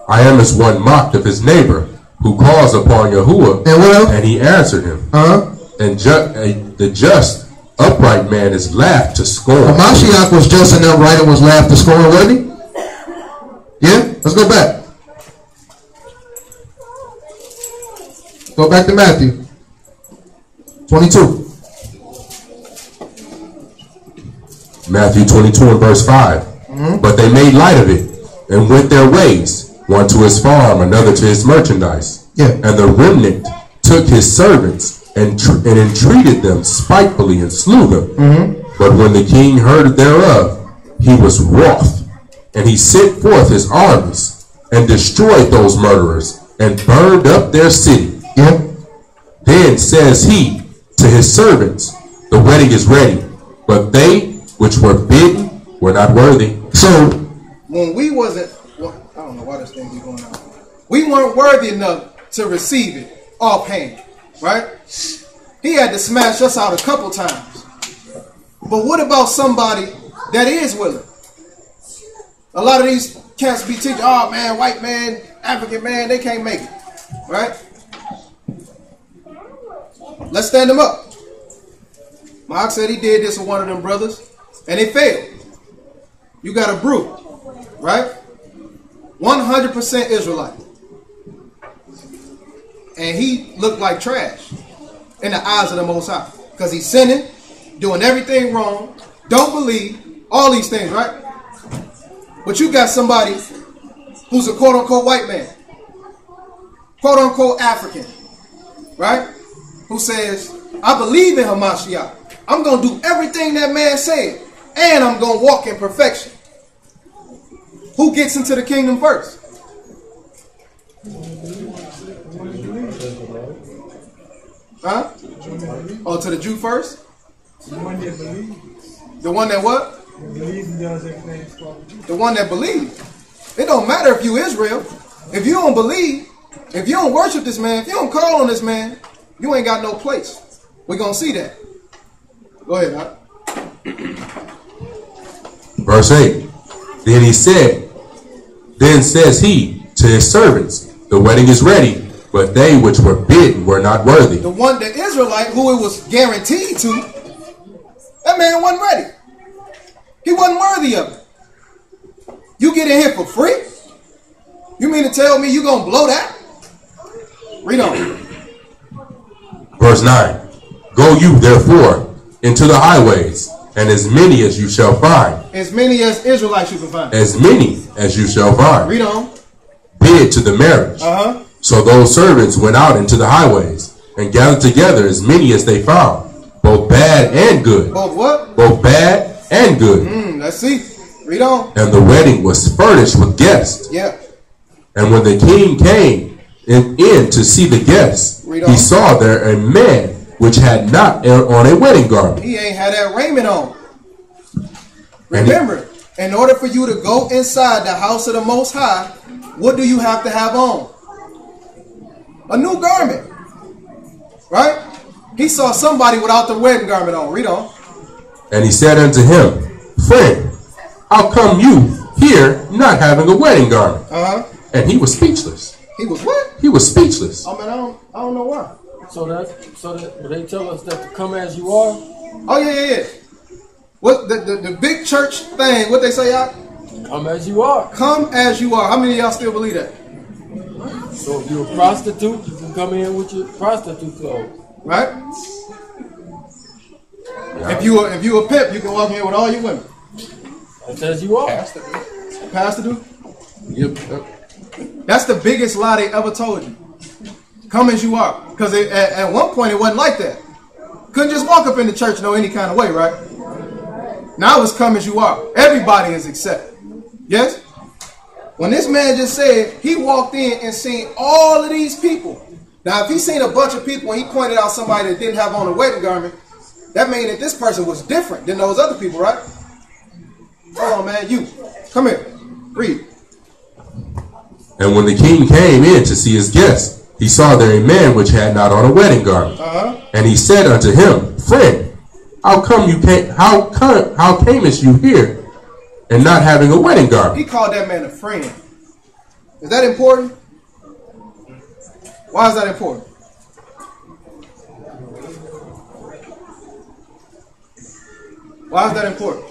I am as one mocked of his neighbor, who calls upon Yahuwah.
And what else?
And he answered him. And the just, upright man is laughed to scorn.
Hamashiach was just and upright and was laughed to scorn, wasn't he? Yeah? Let's go back. Go back to Matthew 22.
Matthew 22 and verse 5. But they made light of it and went their ways, one to his farm, another to his merchandise.
Yeah.
And the remnant took his servants and entreated them spitefully and slew them. But when the king heard thereof, he was wroth, and he sent forth his armies and destroyed those murderers and burned up their city.
Yeah.
Then says he to his servants, the wedding is ready, but they which were bidden were not worthy.
So
when we wasn't, well, I don't know why this thing be going on. We weren't worthy enough to receive it offhand, right? He had to smash us out a couple times. But what about somebody that is willing? A lot of these cats be teaching, oh man, white man, African man, they can't make it, right? Let's stand them up. Mark said he did this with one of them brothers, and they failed. You got a brew, right? 100% Israelite. And he looked like trash in the eyes of the Most High. Because he's sinning, doing everything wrong, don't believe, all these things, right? But you got somebody who's a quote-unquote white man, quote-unquote African, right? Who says, I believe in Hamashiach. I'm going to do everything that man said, and I'm going to walk in perfection. Who gets into the kingdom first? Huh? Oh, to the Jew first?
The one that believes.
The one that what?
Believes and does everything that's called.
The one that believes. It don't matter if you Israel. If you don't believe, if you don't worship this man, if you don't call on this man, you ain't got no place. We're going to see that. Go ahead, Doc.
Verse 8. Then he said, then says he to his servants, the wedding is ready, but they which were bidden were not worthy.
The one, the Israelite, who it was guaranteed to, that man wasn't ready. He wasn't worthy of it. You get in here for free? You mean to tell me you going to blow that? Read on.
Verse 9. Go you therefore into the highways, and as many as you shall find.
As many as Israelites you can find.
As many as you shall find.
Read on.
Bid to the marriage. So those servants went out into the highways and gathered together as many as they found, both bad and good.
Both what?
Both bad and good.
Let's see. Read on.
And the wedding was furnished with guests.
Yeah.
And when the king came in to see the guests, he saw there a man which had not on a wedding garment.
He ain't had that raiment on. Remember, in order for you to go inside the house of the Most High, what do you have to have on? A new garment. Right? He saw somebody without the wedding garment on. Read on.
And he said unto him, friend, how come you here not having a wedding garment? And he was speechless.
He was what?
He was speechless.
I mean, I don't know why.
So that they tell us that to come as you are.
Oh yeah. What the big church thing? What they say, y'all?
Come as you are.
Come as you are. How many of y'all still believe that?
So if you're a prostitute, you can come in with your prostitute clothes,
right? Yeah. If you a pimp, you can walk in with all your women.
That's as you are.
Pastor do?
Yep.
That's the biggest lie they ever told you. Come as you are. Because at one point it wasn't like that. Couldn't just walk up in the church no any kind of way, right? Now it's come as you are. Everybody is accepted. Yes? When this man just said he walked in and seen all of these people. Now if he seen a bunch of people and he pointed out somebody that didn't have on a wedding garment, that means that this person was different than those other people, right? Hold on, man. You. Come here. Read.
And when the king came in to see his guests, he saw there a man which had not on a wedding garment. And he said unto him, friend, how camest you here and not having a wedding garment?
He called that man a friend. Is that important? Why is that important? Why is that important?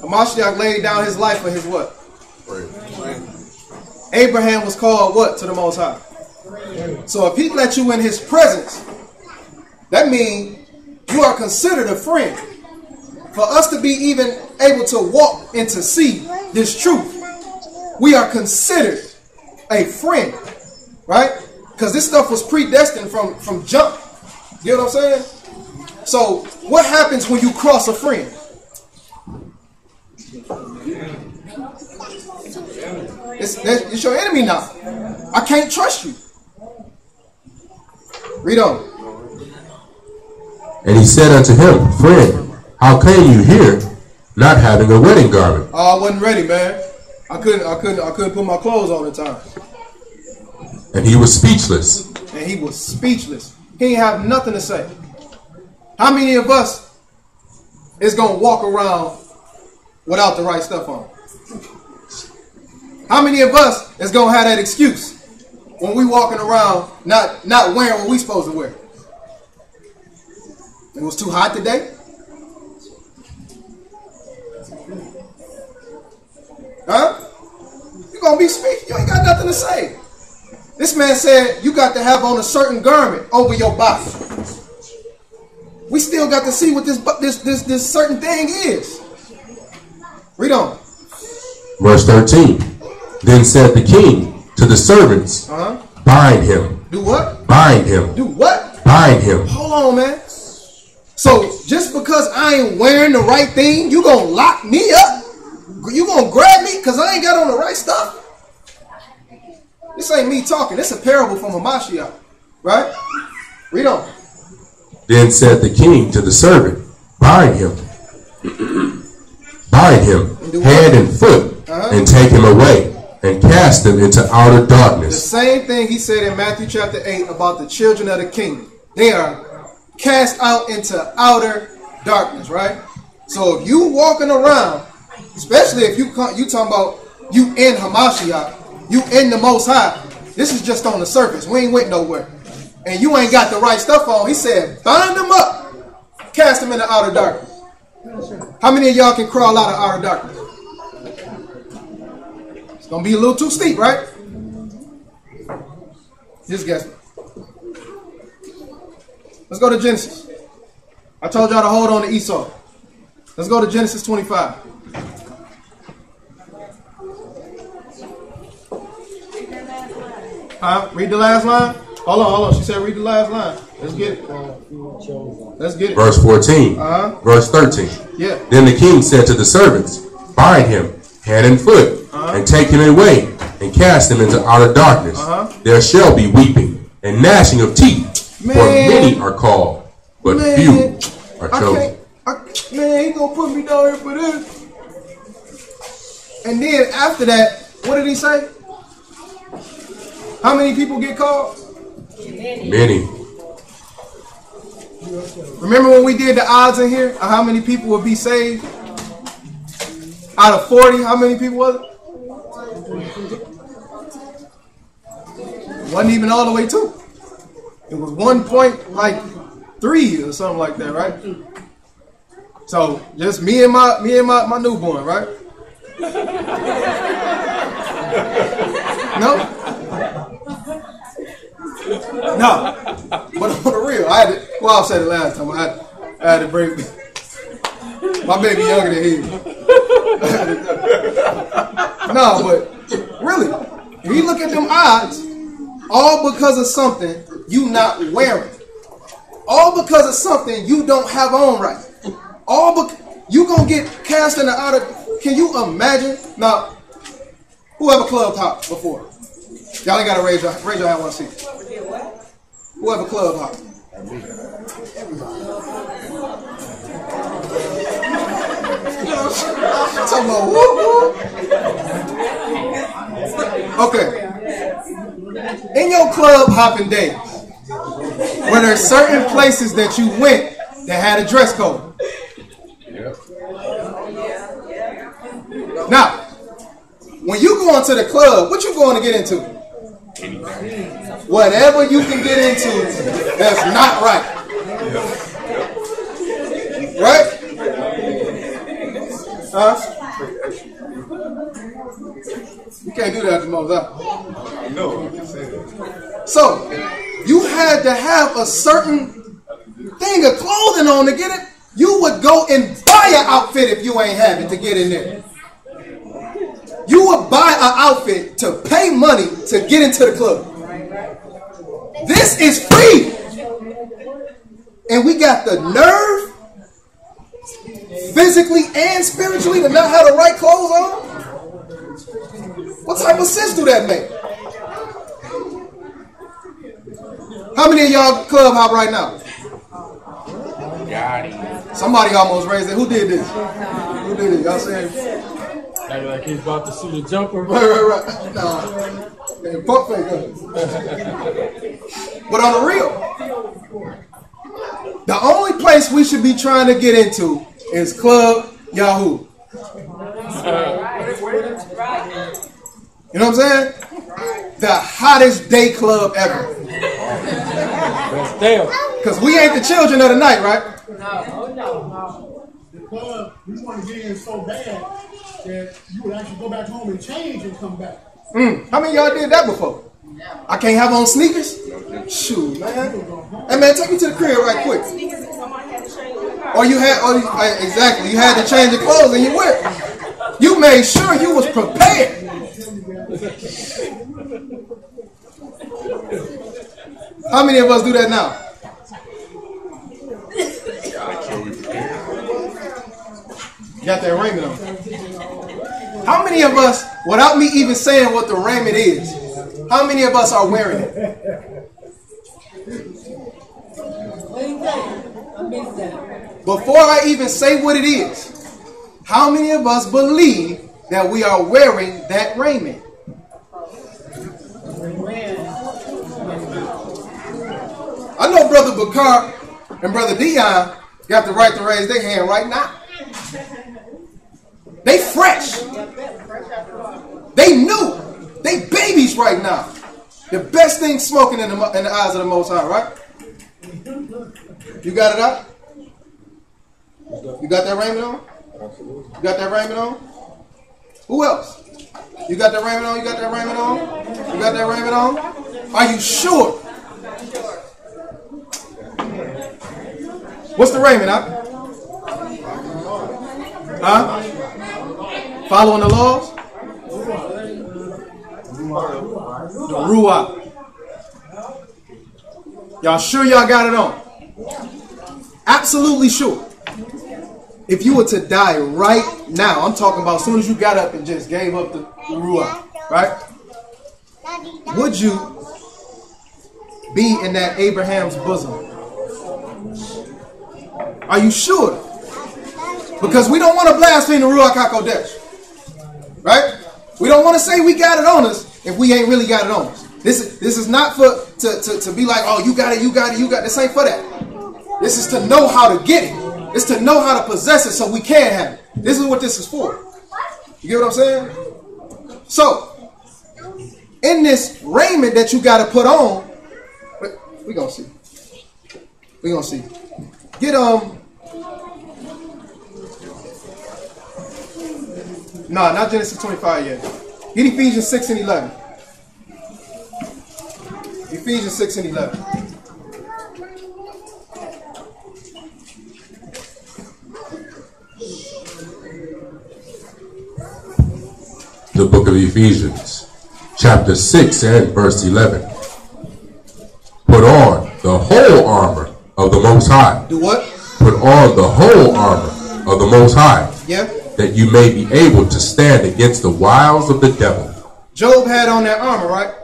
Hamashiach laid down his life for his what? Abraham was called what to the Most High? So if he let you in his presence, that means you are considered a friend. For us to be even able to walk and to see this truth, we are considered a friend, right? Because this stuff was predestined from jump. You know what I'm saying? So what happens when you cross a friend? It's your enemy now. I can't trust you. Read on.
And he said unto him, Friend, how came you here, not having a wedding garment?
Oh, I wasn't ready, man. I couldn't put my clothes on in time.
And he was speechless.
And he was speechless. He didn't have nothing to say. How many of us is gonna walk around without the right stuff on? How many of us is gonna have that excuse when we walking around not wearing what we supposed to wear? It was too hot today. Huh? You're gonna be speaking. You ain't got nothing to say. This man said you got to have on a certain garment over your body. We still got to see what this certain thing is. Read on.
Verse 13. Then said the king to the servants, Bind him.
Do what?
Bind him.
Do what?
Bind him.
Hold on, man. So just because I ain't wearing the right thing, you gonna lock me up? You gonna grab me because I ain't got on the right stuff? This ain't me talking. This is a parable from Hamashiach, right? Read on.
Then said the king to the servant, Bind him. Bind him, hand and foot, and take him away, and cast him into outer darkness.
The same thing he said in Matthew chapter 8 about the children of the kingdom. They are cast out into outer darkness, right? So if you walking around, especially if you talking about you in Hamashiach, you in the Most High, this is just on the surface. We ain't went nowhere. And you ain't got the right stuff on. He said, bind them up, cast them into outer darkness. How many of y'all can crawl out of outer darkness? It's going to be a little too steep, right? Just guess. Let's go to Genesis. I told y'all to hold on to Esau. Let's go to Genesis 25. Read the last line. Hold on. She said read the last line. Let's get it. Let's get it.
Verse 14. Verse 13.
Yeah.
Then the king said to the servants, Bind him, hand and foot, and take him away, and cast him into outer darkness. There shall be weeping and gnashing of teeth, for many are called, but few are chosen.
Man, he gonna put me down here for this. And then after that, what did he say? How many people get called?
Many.
Remember when we did the odds in here of how many people would be saved? Out of 40, how many people was it? Wasn't even all the way to. It was 1.3 or something like that, right? So just me and my newborn, right? No. No, but on the real, I said it last time. I had to bring my baby younger than him. No, but really, if you look at them odds, all because of something you not wearing, all because of something you don't have on right, all because you gonna get cast in the outer. Can you imagine? Now, who ever club hopped before? Y'all ain't gotta raise your hand. I want to see. Who ever club hopped? Talking about whoop. Okay. In your club hopping days, were there certain places that you went that had a dress code? Now, when you go into the club, what you going to get into? Whatever you can get into that's not right. Right? Huh? You can't do that at the Moses. No. So, you had to have a certain thing of clothing on to get it. You would go and buy an outfit if you ain't have it to get in there. You would buy an outfit to pay money to get into the club. This is free. And we got the nerve, physically and spiritually, to not have the right clothes on. What type of sense do that make? How many of y'all club hop right now?
Got it.
Somebody almost raised it. Who did this? Who did it? Y'all saying?
Like he's about to shoot a jumper.
Right. No. Fuck fake. But on the real, the only place we should be trying to get into is Club Yahoo. You know what I'm saying? The hottest day club ever. Because we ain't the children of the night, right?
No. The club, you want to get in so bad that you would actually go back home and change and come back.
How many of y'all did that before? I can't have on sneakers? Shoot, man. Hey, man, take me to the crib right quick. Or you had, exactly, you had to change your clothes and you went. You made sure you was prepared. How many of us do that now? You got that raiment on. How many of us, without me even saying what the raiment is, how many of us are wearing it? Before I even say what it is, how many of us believe that we are wearing that raiment? I know Brother Bakar and Brother Dion got the right to raise their hand right now. They fresh. They new. They babies right now. The best thing smoking in the eyes of the Most High, right? You got it out? You got that raiment on? You got that raiment on? Who else? You got that raiment on? You got that raiment on? You got that raiment on? Are you sure? What's the raiment, huh? Huh? Following the laws? The Ruach. Y'all sure y'all got it on? Absolutely sure. If you were to die right now, I'm talking about as soon as you got up and just gave up the Ruach, right? Would you be in that Abraham's bosom? Are you sure? Because we don't want to blaspheme the Ruach HaKodesh. Right? We don't want to say we got it on us if we ain't really got it on us. This is not for to be like, oh, you got it. This ain't for that. This is to know how to get it. It's to know how to possess it so we can have it. This is what this is for. You get what I'm saying? So, in this raiment that you got to put on, we're going to see. We're going to see. Get, no, not Genesis 25 yet. Get Ephesians 6 and 11. Ephesians 6 and 11.
The book of Ephesians, chapter 6 and verse 11. Put on the whole armor of the Most High.
Do what?
Put on the whole armor of the Most High.
Yeah.
That you may be able to stand against the wiles of the devil.
Job had on that armor, right?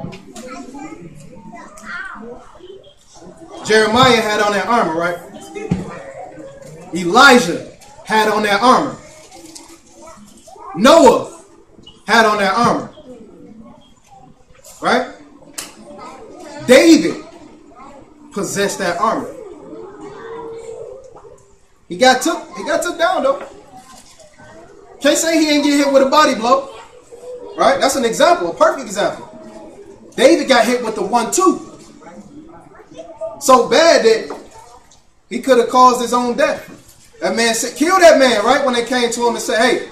Jeremiah had on that armor, right? Elijah had on that armor. Noah had on that armor. Right? David possessed that armor. He got took down though. Can't say he ain't get hit with a body blow. Right? That's an example, a perfect example. David got hit with the 1-2. So bad that he could have caused his own death. That man said, kill that man, right? When they came to him and said, hey,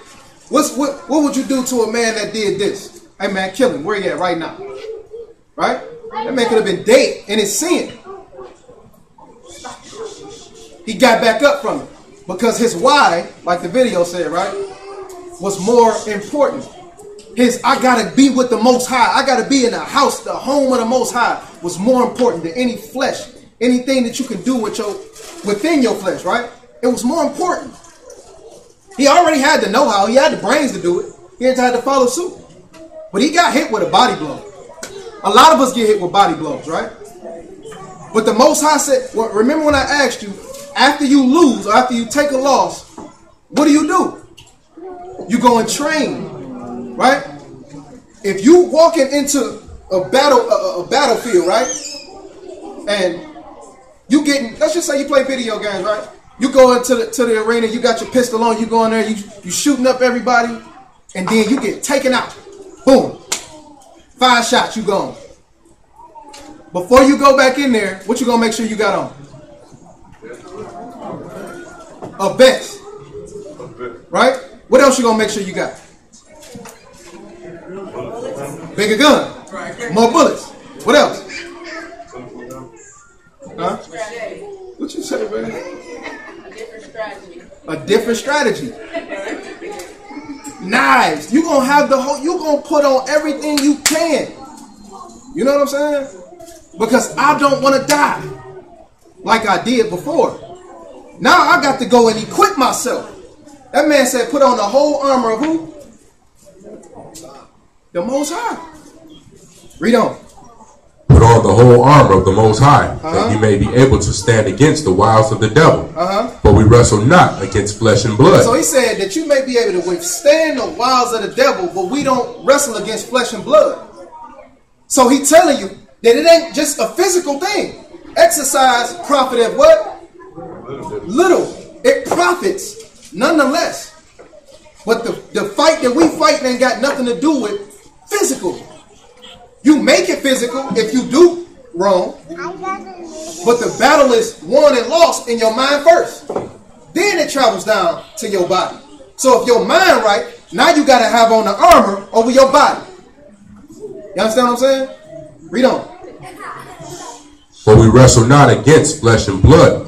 what would you do to a man that did this? Hey man, kill him. Where you at right now? Right? That man could have been dead in his sin. He got back up from it. Because his why, like the video said, right, was more important. His I gotta be with the Most High. I gotta be in the house, the home of the Most High, was more important than any flesh, anything that you can do with within your flesh, right? It was more important. He already had the know-how. He had the brains to do it. He just had to follow suit. But he got hit with a body blow. A lot of us get hit with body blows, right? But the Most High said, well, remember when I asked you, after you lose or after you take a loss, what do? You go and train, right? If you walking into a battlefield, right? And you getting, let's just say you play video games, right? You go into the arena, you got your pistol on, you go in there, you shooting up everybody, and then you get taken out. Boom. 5 shots, you gone. Before you go back in there, what you gonna make sure you got on? A vest. Right? What else you gonna make sure you got? Bigger gun. More bullets. What else? Huh? What you say, man?
A different strategy.
A different strategy. Knives. You gonna have the whole. You gonna put on everything you can. You know what I'm saying? Because I don't want to die like I did before. Now I got to go and equip myself. That man said, put on the whole armor of who? The Most High. Read on.
Put on the whole armor of the Most High, that you may be able to stand against the wiles of the devil. For we wrestle not against flesh and blood.
So he said that you may be able to withstand the wiles of the devil, but we don't wrestle against flesh and blood. So he telling you that it ain't just a physical thing. Exercise profiteth what? Little. It profits nonetheless. But the fight that we fight ain't got nothing to do with physical. You make it physical if you do wrong. But the battle is won and lost in your mind first. Then it travels down to your body. So if your mind right, now you got to have on the armor over your body. You understand what I'm saying? Read on.
For we wrestle not against flesh and blood,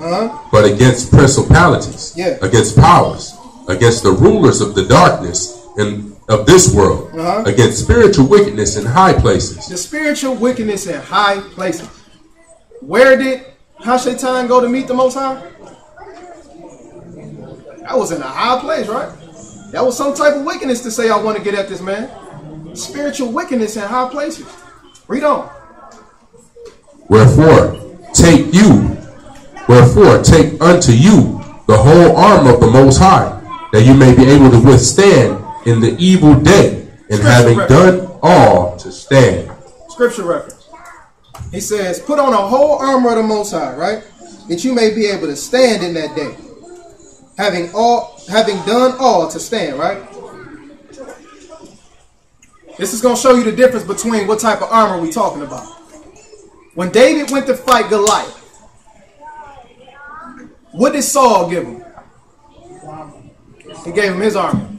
but against principalities, against powers, against the rulers of the darkness and of this world, against spiritual wickedness in high places.
The spiritual wickedness in high places. Where did Hashatan go to meet the Most High? That was in a high place, right? That was some type of wickedness to say, I want to get at this man. Spiritual wickedness in high places. Read on.
Wherefore take unto you the whole armor of the Most High, that you may be able to withstand in the evil day, and having done all to stand.
Scripture reference. He says, put on a whole armor of the Most High, right? That you may be able to stand in that day. Having done all to stand, right? This is going to show you the difference between what type of armor we're talking about. When David went to fight Goliath, what did Saul give him? He gave him his armor.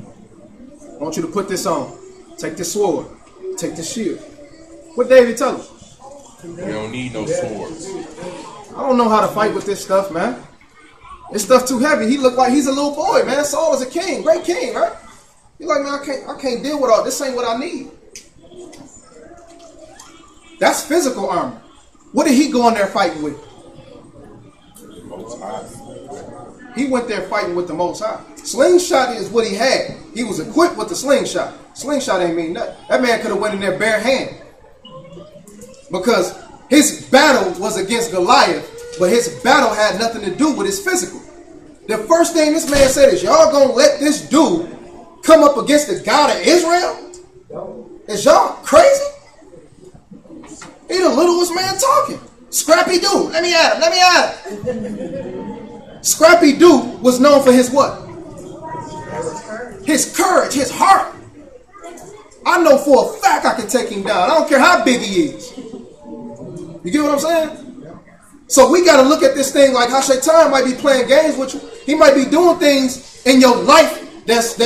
I want you to put this on. Take this sword. Take this shield. What David tell him?
You don't need no swords.
I don't know how to fight with this stuff, man. This stuff too heavy. He looked like he's a little boy, man. Saul is a king, great king, right? He's like, man, I can't deal with all this. Ain't what I need. That's physical armor. What did he go in there fighting with? He went there fighting with the Most High. Slingshot is what he had. He was equipped with the slingshot. Slingshot ain't mean nothing. That man could have went in there barehanded. Because his battle was against Goliath, but his battle had nothing to do with his physical. The first thing this man said is, y'all gonna let this dude come up against the God of Israel? Is y'all crazy? He the littlest man talking. Scrappy dude. Let me at him. Let me at him. Scrappy dude was known for his what? His courage, his heart. I know for a fact I can take him down. I don't care how big he is. You get what I'm saying? So we got to look at this thing like Hashatan might be playing games with you. He might be doing things in your life that's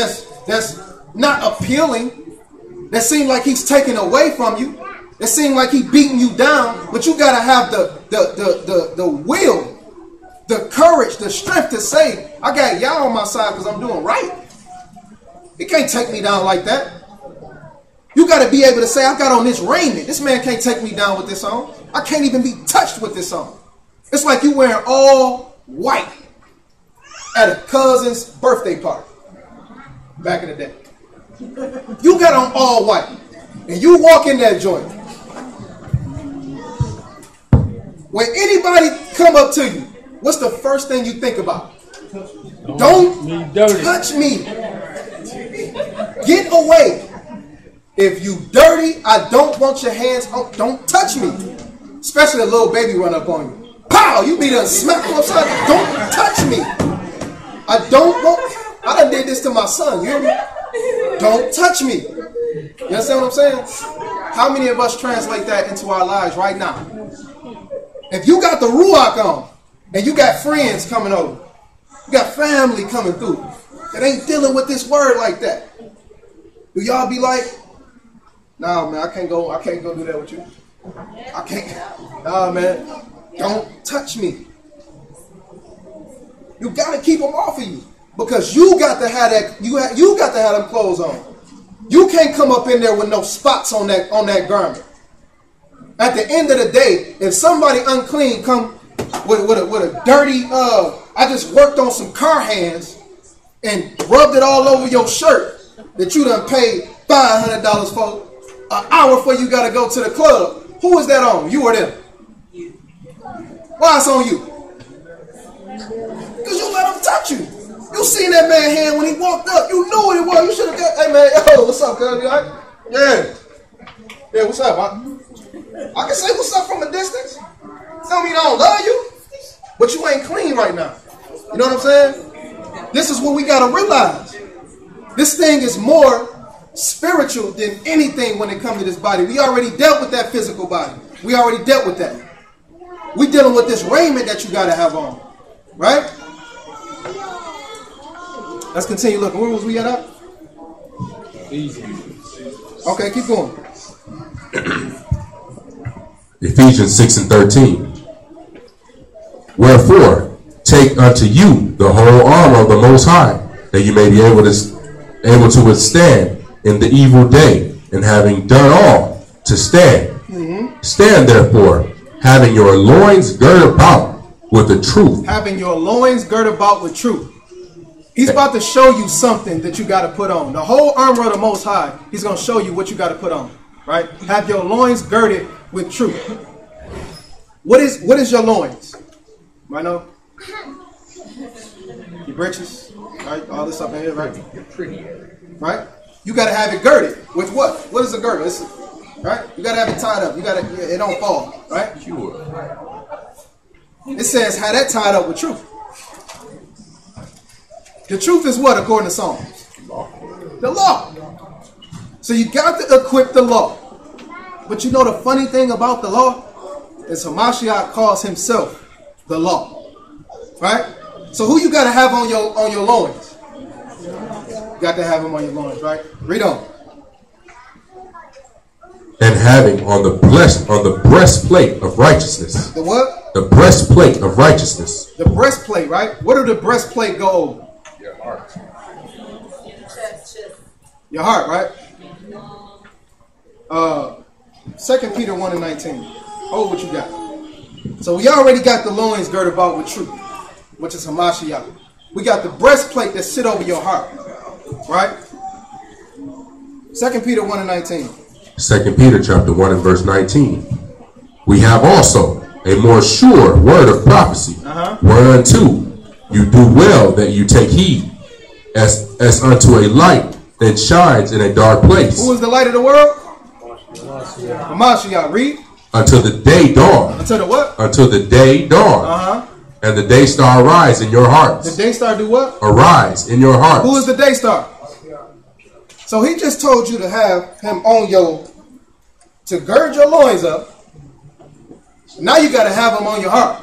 not appealing. That seem like he's taking away from you. It seems like he beating you down, but you gotta have the will, the courage, the strength to say, I got y'all on my side because I'm doing right. He can't take me down like that. You gotta be able to say, I got on this raiment. This man can't take me down with this on. I can't even be touched with this on. It's like you wearing all white at a cousin's birthday party back in the day. You got on all white. and you walk in that joint, when anybody come up to you, what's the first thing you think about? Don't touch me. Get away. If you dirty, I don't want your hands on. Don't touch me. Especially a little baby run up on you. Pow! You be done smack him upside. Don't touch me. I don't want. I done did this to my son. You hear me? Don't touch me. You understand what I'm saying? How many of us translate that into our lives right now? If you got the Ruach on, and you got friends coming over, you got family coming through that ain't dealing with this word like that, do y'all be like, nah, man, I can't go do that with you. I can't. Nah, man, don't touch me. You gotta keep them off of you because you got to have that. You got to have them clothes on. You can't come up in there with no spots on that garment. At the end of the day, if somebody unclean come with a dirty, I just worked on some car hands and rubbed it all over your shirt that you done paid $500 for, an hour before you got to go to the club. Who is that on? You or them? Why it's on you? Because you let them touch you. You seen that man hand when he walked up. You knew what it was. You should have got, hey man, yo, what's up, cuz? You all right? Yeah. Yeah, what's up? I can say what's up from a distance. Tell me I don't love you, but you ain't clean right now. You know what I'm saying? This is what we got to realize. This thing is more spiritual than anything when it comes to this body. We already dealt with that physical body. We already dealt with that. We dealing with this raiment that you got to have on. Right? Let's continue looking. Where was we at? Okay, keep going.
Ephesians 6:13. Wherefore, take unto you the whole armor of the Most High, that you may be able to withstand in the evil day, and having done all, to stand. Stand therefore, having your loins girt about with the truth. Having your loins girt about with truth. He's about to show you something that you got to put on. The whole armor of the Most High, he's going to show you what you got to put on. Right? Have your loins girded with truth. What is your loins? Right now? Your breeches, right? All this up in here, right? You're pretty. Right? You got to have it girded with what? What is a girdle? Right? You got to have it tied up. You got to, it don't fall, right? Sure. It says have that tied up with truth. The truth is what according to Psalms? The law. So you got to equip the law. But you know the funny thing about the law is Hamashiach calls himself the law. Right? So who you got to have on your loins? You got to have him on your loins, right? Read on. And having on the breastplate of righteousness.
The what?
The breastplate of righteousness.
The breastplate, right? What did the breastplate go over?
Your heart.
Your heart, right? 2 Peter 1:19. Hold what you got. So we already got the loins girded about with truth, which is Hamashiach. We got the breastplate that sit over your heart, right? 2 Peter 1:19.
2 Peter chapter 1 and verse 19. We have also a more sure word of prophecy, whereunto you do well that you take heed, as unto a light that shines in a dark place.
Who is the light of the world? Hamashiach. Read.
Until the day dawn.
Until the what?
Until the day dawn. And the day star arise in your hearts.
The day star do what?
Arise in your hearts.
Who is the day star? So he just told you to have him on to gird your loins up. Now you got to have him on your heart.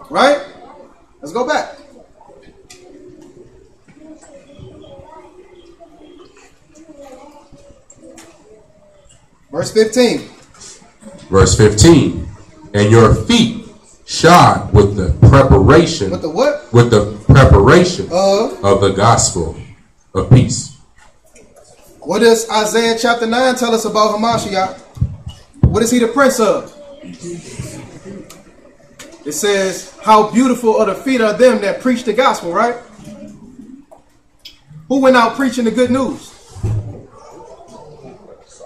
Right? Let's go back. Verse 15.
Verse 15. And your feet shod with the preparation.
With the what?
With the preparation of the gospel of peace.
What does Isaiah chapter 9 tell us about Hamashiach? What is he the prince of? It says, how beautiful are the feet of them that preach the gospel, right? Who went out preaching the good news?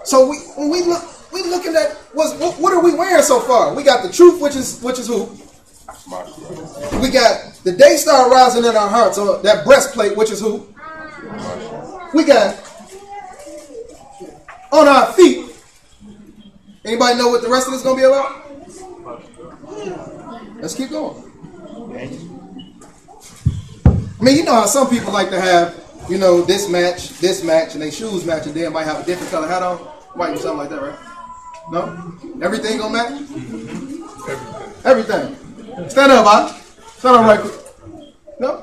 So when we looking at what are we wearing so far? We got the truth, which is who? We got the day star rising in our hearts, or that breastplate, which is who? We got on our feet. Anybody know what the rest of this is gonna be about? Let's keep going. I mean, you know how some people like to have, you know, this match, and they shoes match, and then might have a different color hat on. Might do something like that, right? No? Everything gonna match? Everything. Stand up, Bob. Stand up right quick. No?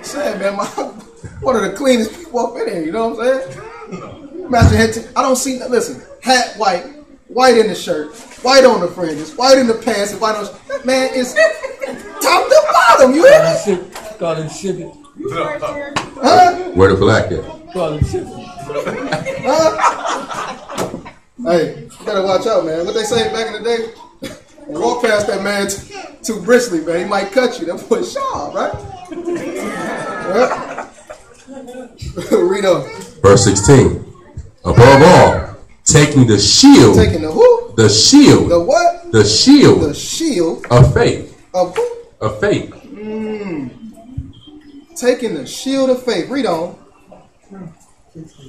Sad, man. One of the cleanest people up in here, you know what I'm saying? Matching head to, I don't see, listen, hat white, white in the shirt, white on the fringes, white in the pants, and white on that man is top to bottom, you hear me?
Call him shipping.
Huh?
Where the black at?
Call him shipping.
Huh? Hey, you gotta watch out, man. What they say back in the day? Walk past that man too briskly, man. He might cut you. That boy sharp, right? Read on.
Verse 16. Above all, taking the shield.
Taking the who?
The shield.
The what?
The shield.
The shield.
Of faith.
Of who?
Of faith.
Taking the shield of faith. Read on.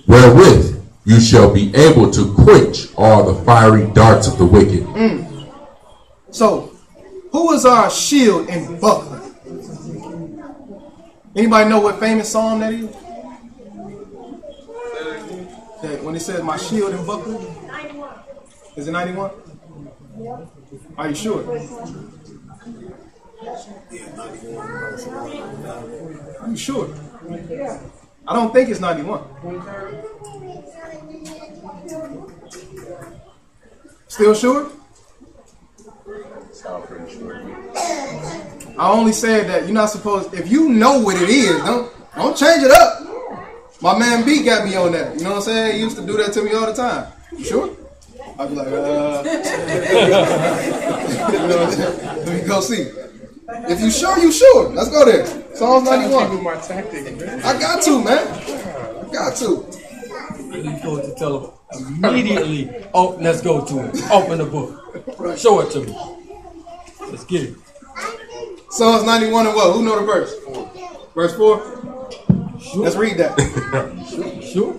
Wherewith you shall be able to quench all the fiery darts of the wicked.
So, who is our shield and buckler? Anybody know what famous psalm that is? When it says my shield and buckler? 91. Is it 91? Are you sure? Are you sure? I don't think it's 91. Still sure? I only said that you're not supposed, if you know what it is, don't change it up. My man B got me on that. You know what I'm saying? He used to do that to me all the time. You sure? I'd be like, you know what I'm saying? Let me go see. If you sure, you sure. Let's go there. Psalms 91.
My tactic, man.
I got to, man. I got to.
You're supposed to tell him immediately, oh, let's go to it. Open the book. Show it to me. Let's get it.
Psalms 91 and what? Who know the verse? Verse 4? Sure. Let's read that.
Sure.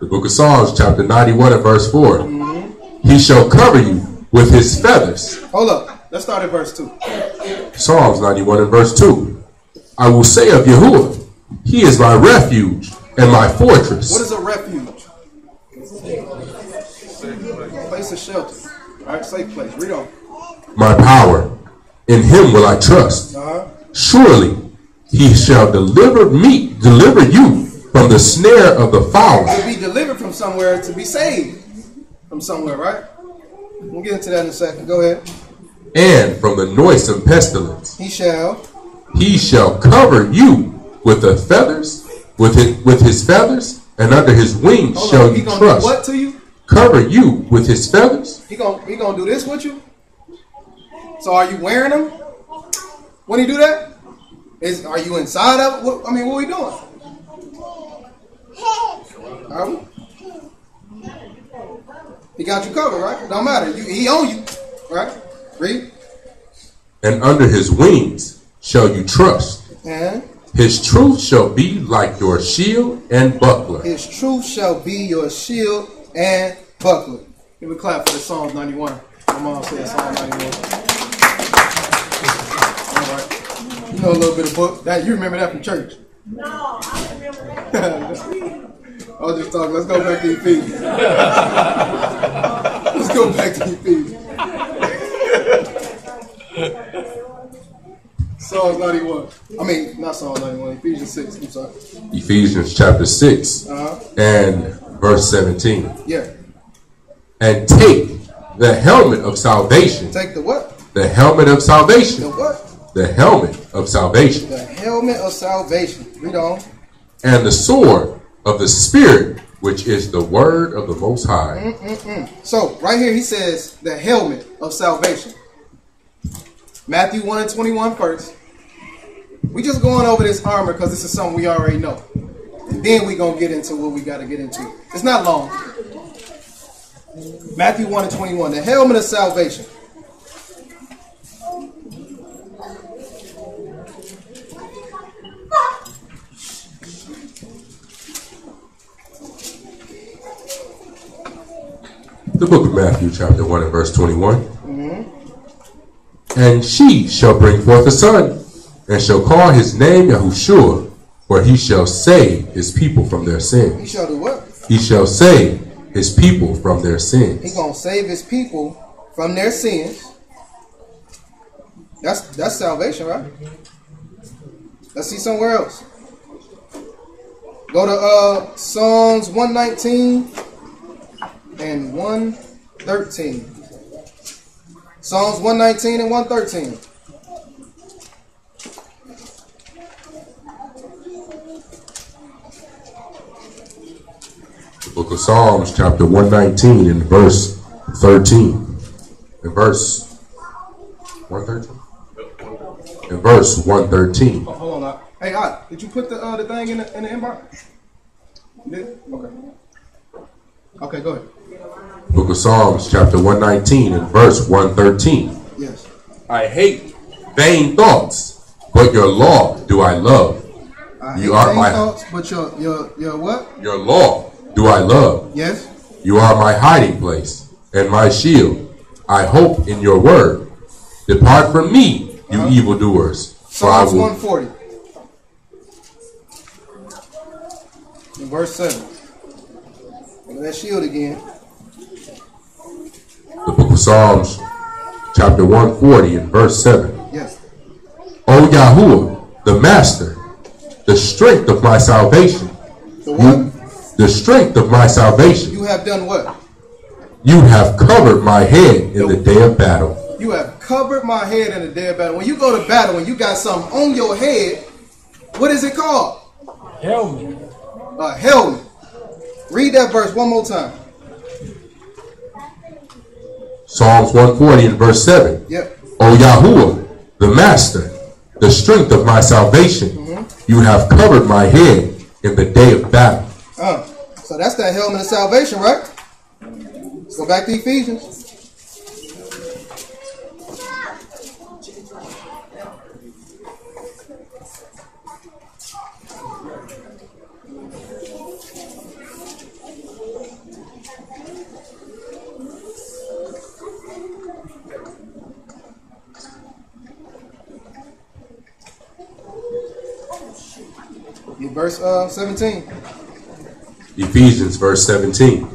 The book of Psalms, chapter 91 and verse 4. He shall cover you with his feathers.
Hold up. Let's start at verse 2.
Psalms 91 and verse 2. I will say of Yahuwah, he is my refuge and my fortress.
What is a refuge? Place of shelter. All right, safe place. Read on.
My power, in him will I trust. Surely he shall deliver you from the snare of the fowler.
To be delivered from somewhere, to be saved from somewhere, right? We'll get into that in a second. Go ahead.
And from the noisome pestilence.
He shall
cover you with the feathers, with his feathers, and under his wings shall you trust.
Do what to you?
Cover you with his feathers.
He gonna do this with you? So are you wearing them when he do that? Are you inside of it? What are we doing? Are we? He got you covered, right? Don't matter. He own you, right? Read.
And under his wings shall you trust.
And
his truth shall be like your shield and buckler.
His truth shall be your shield and buckler. Give me a clap for the Psalms 91. My mom said Psalm 91. All right. You know a little bit of book. You remember that from church?
No, I remember that.
I was just talking. Let's go back to Ephesians. Let's go back to Ephesians. Psalms 91. Not Psalms 91. Ephesians 6. I'm sorry.
Ephesians chapter 6 and verse 17.
Yeah.
And take the helmet of salvation.
Take the what?
The helmet of salvation.
The what?
The helmet of salvation.
The helmet of salvation. Read on.
And the sword of the Spirit, which is the word of the Most High.
So, right here he says the helmet of salvation. Matthew 1 and 21 first. We just going over this armor because this is something we already know. and then we're going to get into what we got to get into. It's not long. Matthew 1:21, the helmet of salvation.
The book of Matthew, chapter 1 and verse 21. And she shall bring forth a son, and shall call his name Yahushua, for he shall save his people from their sins.
He shall do what?
He shall save his people from their sins.
He's going to save his people from their sins. That's salvation, right? Let's see somewhere else. Go to Psalms 119 and 113. Psalms 119 and 113.
The book of Psalms, chapter 119 and verse 13. In verse 113? In verse 113.
Oh, hold on. Hey, did you put the thing in the inbox? You did? Okay. Okay, go ahead.
Book of Psalms, chapter 119 and verse 113.
Yes.
I hate vain thoughts, but your law do I love. You are my
thoughts, but your what?
Your law do I love.
Yes.
You are my hiding place and my shield. I hope in your word. Depart from me, you evildoers.
Psalms 140. In verse 7. Look at that shield again.
The book of Psalms, chapter 140 and verse 7.
Yes.
O Yahuwah, the master, the strength of my salvation.
The what?
The strength of my salvation.
You have done what?
You have covered my head in the day of battle.
You have covered my head in the day of battle. When you go to battle and you got something on your head, what is it called?
Helmet.
A helmet. Read that verse one more time.
Psalms 140 and verse 7.
Yep.
O Yahuwah, the master, the strength of my salvation. You have covered my head in the day of battle.
So that's that helmet of salvation, right? Let's go back to Ephesians. Verse 17.
Ephesians verse 17.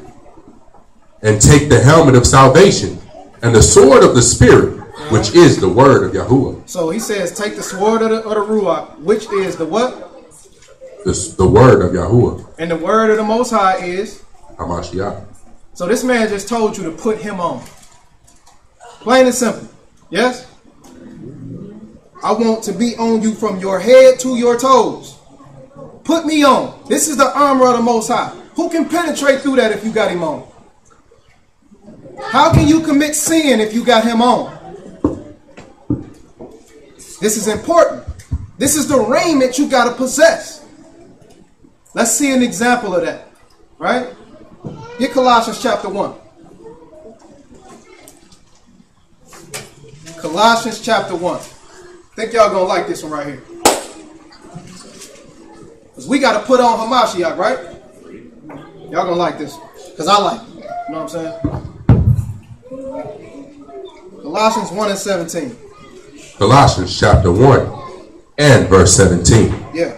And take the helmet of salvation and the sword of the Spirit, which is the word of Yahuwah.
So he says, take the sword of the Ruach, which is the what?
The word of Yahuwah.
And the word of the Most High is?
Hamashiach.
So this man just told you to put him on. Plain and simple. Yes? I want to be on you from your head to your toes. Put me on. This is the armor of the Most High. Who can penetrate through that if you got him on? How can you commit sin if you got him on? This is important. This is the raiment you got to possess. Let's see an example of that. Right? Get Colossians chapter 1. Colossians chapter 1. I think y'all going to like this one right here. Because we got to put on Hamashiach, right? Y'all going to like this. Because I like it. You know what I'm saying? Colossians 1 and 17.
Colossians chapter 1 and verse 17.
Yeah.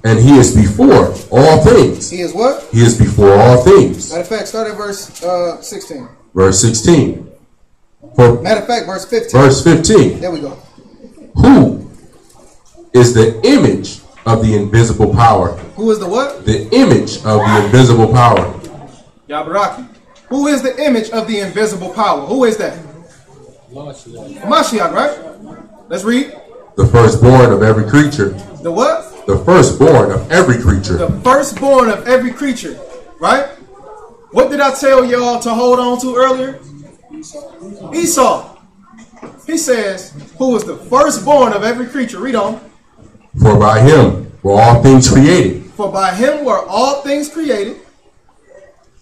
And he is before all things.
He is what?
He is before all things.
Matter of fact, start at verse 16.
Verse 16.
Matter of fact, verse 15.
Verse 15.
There we go.
Who is the image of the invisible power?
Who is the what?
The image of the invisible power.
Yabaraki. Who is the image of the invisible power? Who is that? Mashiach, right? Let's read.
The firstborn of every creature.
The what?
The firstborn of every creature.
The firstborn of every creature, right? What did I tell y'all to hold on to earlier? Esau. He says, who was the firstborn of every creature? Read on.
For by him were all things created,
For by him were all things created.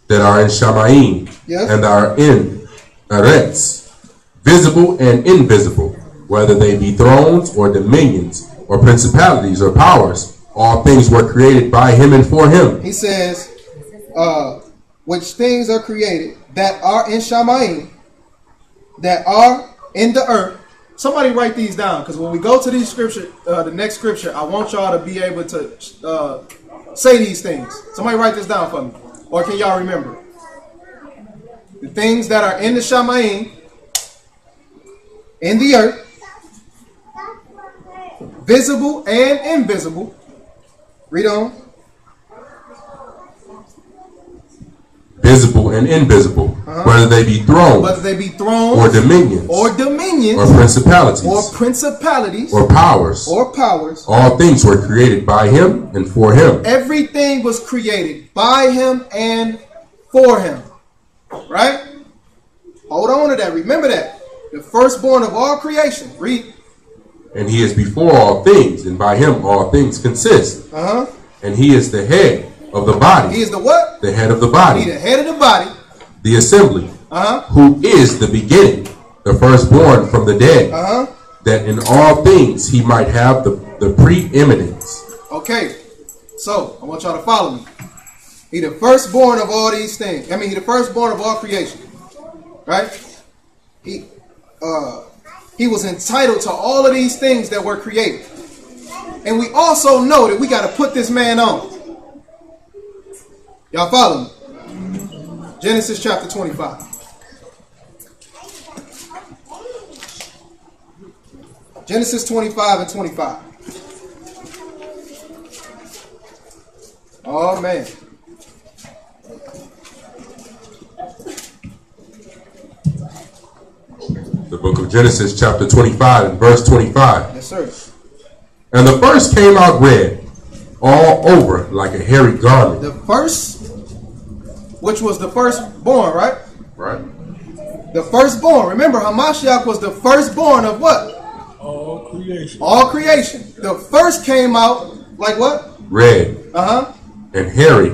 That are in Shamayim.
Yes.
And are in Eretz. Visible and invisible. Whether they be thrones or dominions or principalities or powers. All things were created by him and for him.
He says, which things are created that are in Shamayim, that are in the earth. Somebody write these down, because when we go to these scripture, the next scripture, I want y'all to be able to say these things. Somebody write this down for me. Or can y'all remember? The things that are in the Shamayim, in the earth, visible and invisible. Read on.
Visible and invisible, whether they be thrones, or dominions, or
principalities,
or powers, all things were created by him and for him.
Everything was created by him and for him. Right? Hold on to that. Remember that. The firstborn of all creation. Read.
And he is before all things, and by him all things consist. And he is the head of the body.
He is the what?
The head of the body.
He the head of the body.
The assembly. Who is the beginning, the firstborn from the dead. That in all things he might have the preeminence.
Okay. So, I want y'all to follow me. He the firstborn of all these things. I mean, he the firstborn of all creation. Right? He was entitled to all of these things that were created. And we also know that we got to put this man on. Y'all follow me? Genesis chapter 25. Genesis 25 and 25. Oh, man.
The book of Genesis chapter 25 and verse 25.
Yes, sir.
And the first came out red, all over like a hairy garment.
The first, which was the firstborn, right?
Right.
The firstborn. Remember, Hamashiach was the firstborn of what?
All creation.
All creation. The first came out like what?
Red. And hairy.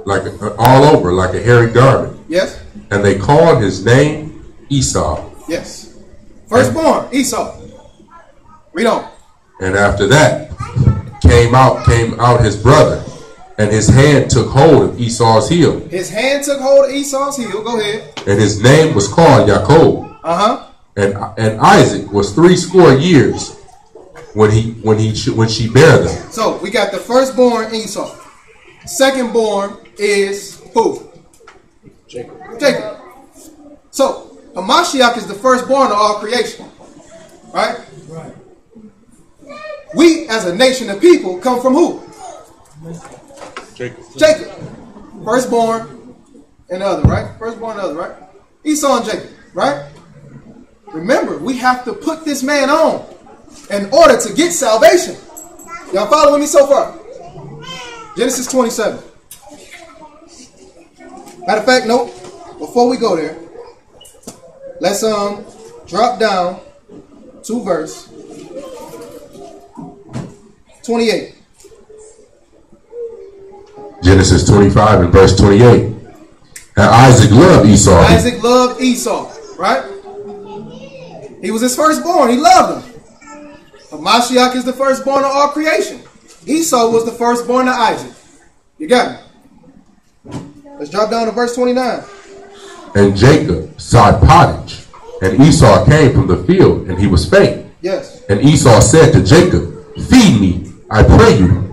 Like all over like a hairy garment.
Yes.
And they called his name Esau.
Yes. Firstborn, Esau. Read on.
And after that came out his brother, and his hand took hold of Esau's heel.
His hand took hold of Esau's heel. Go ahead.
And his name was called Jacob. And Isaac was 80 years when she bare them.
So we got the firstborn Esau. Secondborn is who? Jacob. So Hamashiach is the firstborn of all creation. Right?
Right.
We as a nation of people come from who? Jacob. Firstborn and the other, right? Firstborn and the other, right? Esau and Jacob, right? Remember, we have to put this man on in order to get salvation. Y'all following me so far? Genesis 27. Matter of fact, nope. Before we go there, let's drop down to verse 28.
Genesis 25 and verse 28. And Isaac loved Esau.
Isaac loved Esau, right? He was his firstborn. He loved him. Hamashiach is the firstborn of all creation. Esau was the firstborn of Isaac. You got me? Let's drop down to verse 29.
And Jacob sought pottage, and Esau came from the field, and he was faint.
Yes.
And Esau said to Jacob, feed me, I pray you,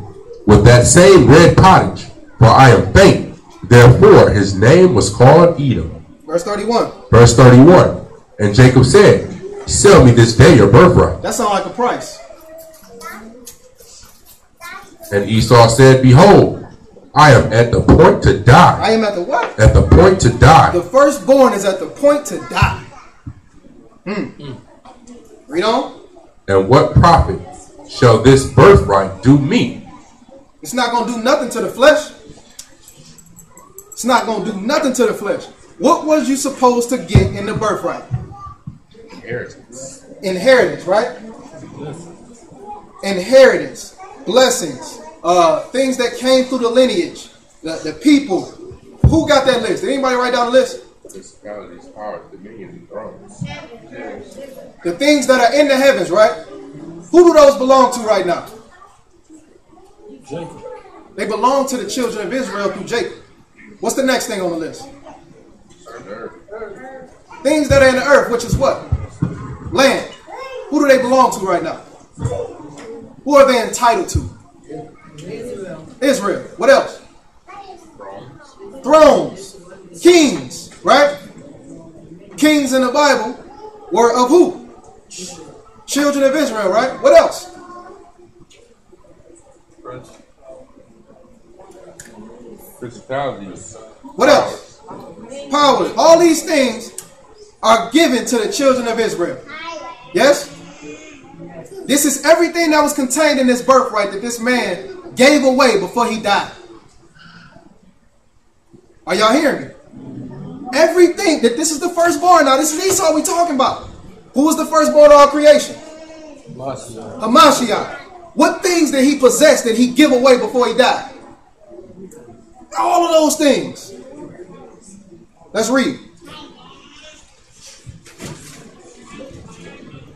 with that same red pottage, for I am faint. Therefore his name was called Edom.
Verse 31.
Verse 31. And Jacob said, sell me this day your birthright.
That sounds like a price.
And Esau said, behold, I am at the point to die.
I am at the what?
At the point to die.
The firstborn is at the point to die. Read on.
And what profit shall this birthright do me?
It's not going to do nothing to the flesh. It's not going to do nothing to the flesh. What was you supposed to get in the birthright?
Inheritance.
Inheritance, right? Inheritance, blessings, things that came through the lineage, the people. Who got that list? Did anybody write down the list?
Principalities, powers, dominion, and thrones.
The things that are in the heavens, right? Who do those belong to right now?
Jacob.
They belong to the children of Israel through Jacob. What's the next thing on the list? Things that are in the earth, which is what? Land. Who do they belong to right now? Who are they entitled to? Israel. What else? Thrones. Kings, right? Kings in the Bible were of who? Children of Israel, right? What else?
Principalities.
What else? Powers. All these things are given to the children of Israel. Yes? This is everything that was contained in this birthright that this man gave away before he died. Are y'all hearing me? Everything that this is the firstborn. Now this is Esau we talking about. Who was the firstborn of all creation? Hamashiach. What things did he possess that he give away before he died? All of those things. Let's read.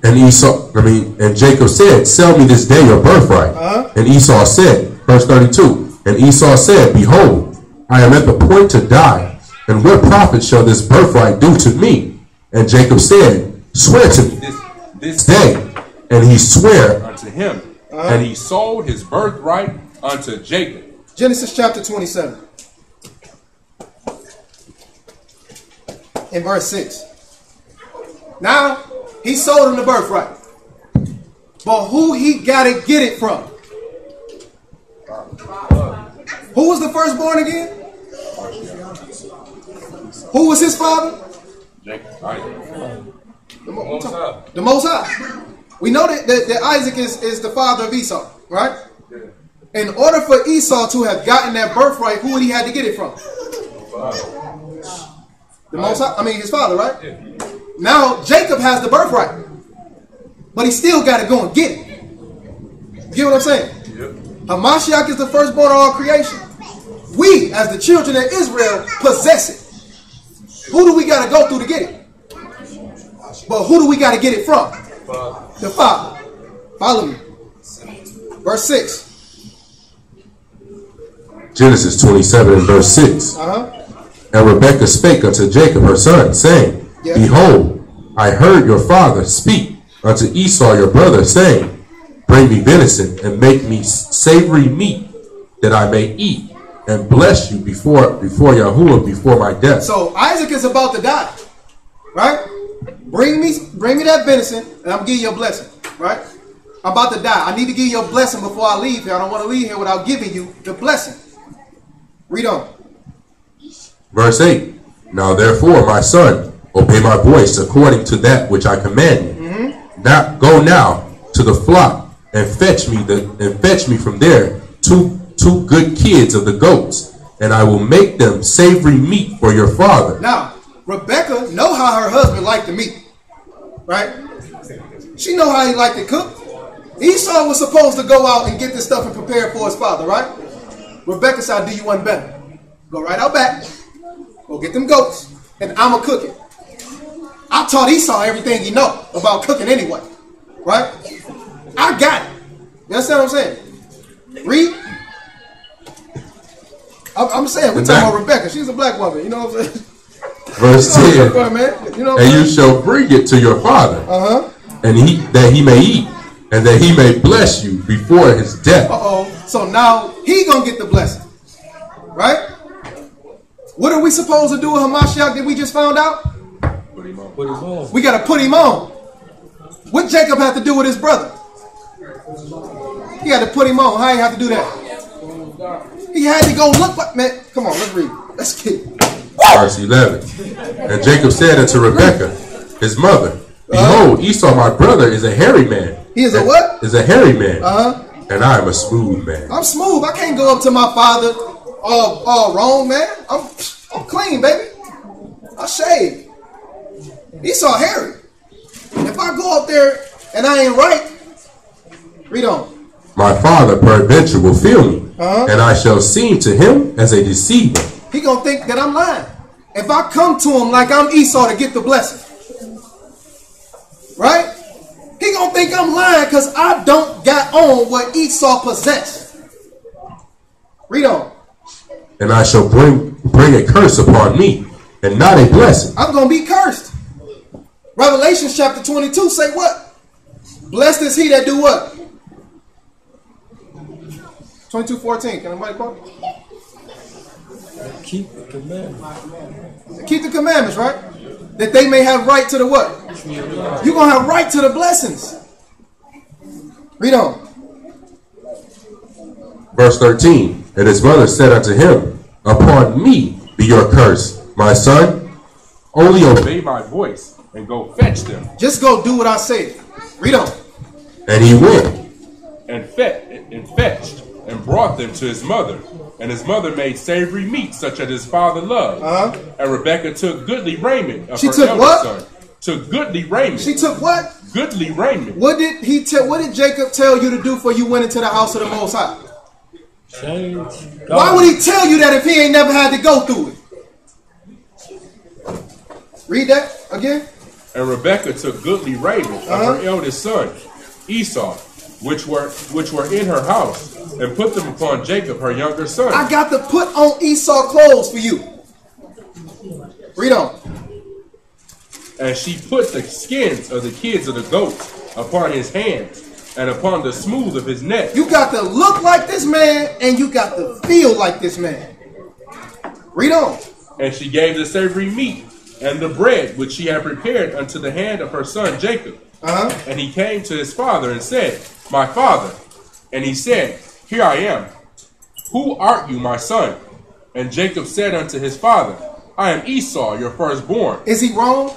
And Jacob said, sell me this day your birthright. And Esau said, verse 32, and Esau said, behold, I am at the point to die, and what profit shall this birthright do to me? And Jacob said, swear to me this day. And he sware
unto him, and he sold his birthright unto Jacob.
Genesis chapter 27. In verse 6. Now, he sold him the birthright. But who he got to get it from? Who was the firstborn again? Who was his father?
Jacob.
The Most High. We know that Isaac is the father of Esau, right? In order for Esau to have gotten that birthright, who would he have to get it from? The Most High, his father, right? Now Jacob has the birthright, but he still got to go and get it. You get what I'm saying? Hamashiach is the firstborn of all creation. We, as the children of Israel, possess it. Who do we got to go through to get it? But who do we got to get it from? The Father. Follow me. Verse 6.
Genesis 27 and verse 6. And Rebekah spake unto Jacob her son, saying, behold, I heard your father speak unto Esau your brother, saying, bring me venison and make me savory meat that I may eat and bless you before Yahuwah before my death.
So Isaac is about to die, right? Bring me that venison and I'm giving you a blessing, right? I'm about to die. I need to give you a blessing before I leave here. I don't want to leave here without giving you the blessing. Read on.
Verse 8. Now therefore, my son, obey my voice according to that which I command you. Now go now to the flock and fetch me from there two good kids of the goats, and I will make them savory meat for your father.
Now, Rebekah know how her husband liked the meat, right? She know how he liked to cook. Esau was supposed to go out and get this stuff and prepare for his father, right? Rebekah said, I'll do you one better. Go right out back, go get them goats, and I'ma cook it. I taught Esau everything he know about cooking anyway, right? I got it. You understand what I'm saying? Read. I'm saying, we're talking about Rebekah. She's a black woman, you know what I'm saying?
Verse 10. And you shall bring it to your father, and that he may eat, and that he may bless you before his death.
So now he gonna get the blessing, right? What are we supposed to do with Hamashiach that we just found out?
Put him on.
We gotta put him on. What Jacob have to do with his brother? He had to put him on. How he have to do that? He had to go look like, man. Come on, let's read. Let's get it.
Verse 11. And Jacob said unto Rebekah, his mother, behold, Esau my brother is a hairy man.
He is a what?
Is a hairy man. And I am a smooth man.
I'm smooth. I can't go up to my father all wrong, man. I'm clean, baby. I shave. Esau hairy. If I go up there and I ain't right, read on.
my father peradventure will fear me, and I shall seem to him as a deceiver.
He gonna think that I'm lying. If I come to him like I'm Esau to get the blessing, right? He gonna think I'm lying because I don't got on what Esau possessed. Read on.
And I shall bring a curse upon me, and not a blessing.
I'm gonna be cursed. Revelation chapter 22 say what? Blessed is he that do what? 22:14. Can anybody quote?
Keep the commandments.
Keep the commandments, right? That they may have right to the what? You're going to have right to the blessings. Read on.
Verse 13. And his mother said unto him, upon me be your curse, my son. Only obey my voice and go fetch them.
Just go do what I say. Read on.
And he went
and fetched and brought them to his mother. And his mother made savory meat, such as his father loved. And Rebekah took goodly raiment of her eldest son. Took goodly raiment.
She took what?
Goodly raiment.
What did he tell? What did Jacob tell you to do before you went into the house of the Most High?
Change.
Why would he tell you that if he ain't never had to go through it? Read that again.
And Rebekah took goodly raiment of her eldest son, Esau, which were in her house, and put them upon Jacob, her younger son.
I got to put on Esau clothes for you. Read on.
And she put the skins of the kids of the goats upon his hands and upon the smooth of his neck.
You got to look like this man, and you got to feel like this man. Read on.
And she gave the savory meat and the bread which she had prepared unto the hand of her son Jacob. And he came to his father and said, my father. And he said, here I am. Who art you, my son? And Jacob said unto his father, I am Esau, your firstborn.
Is he wrong?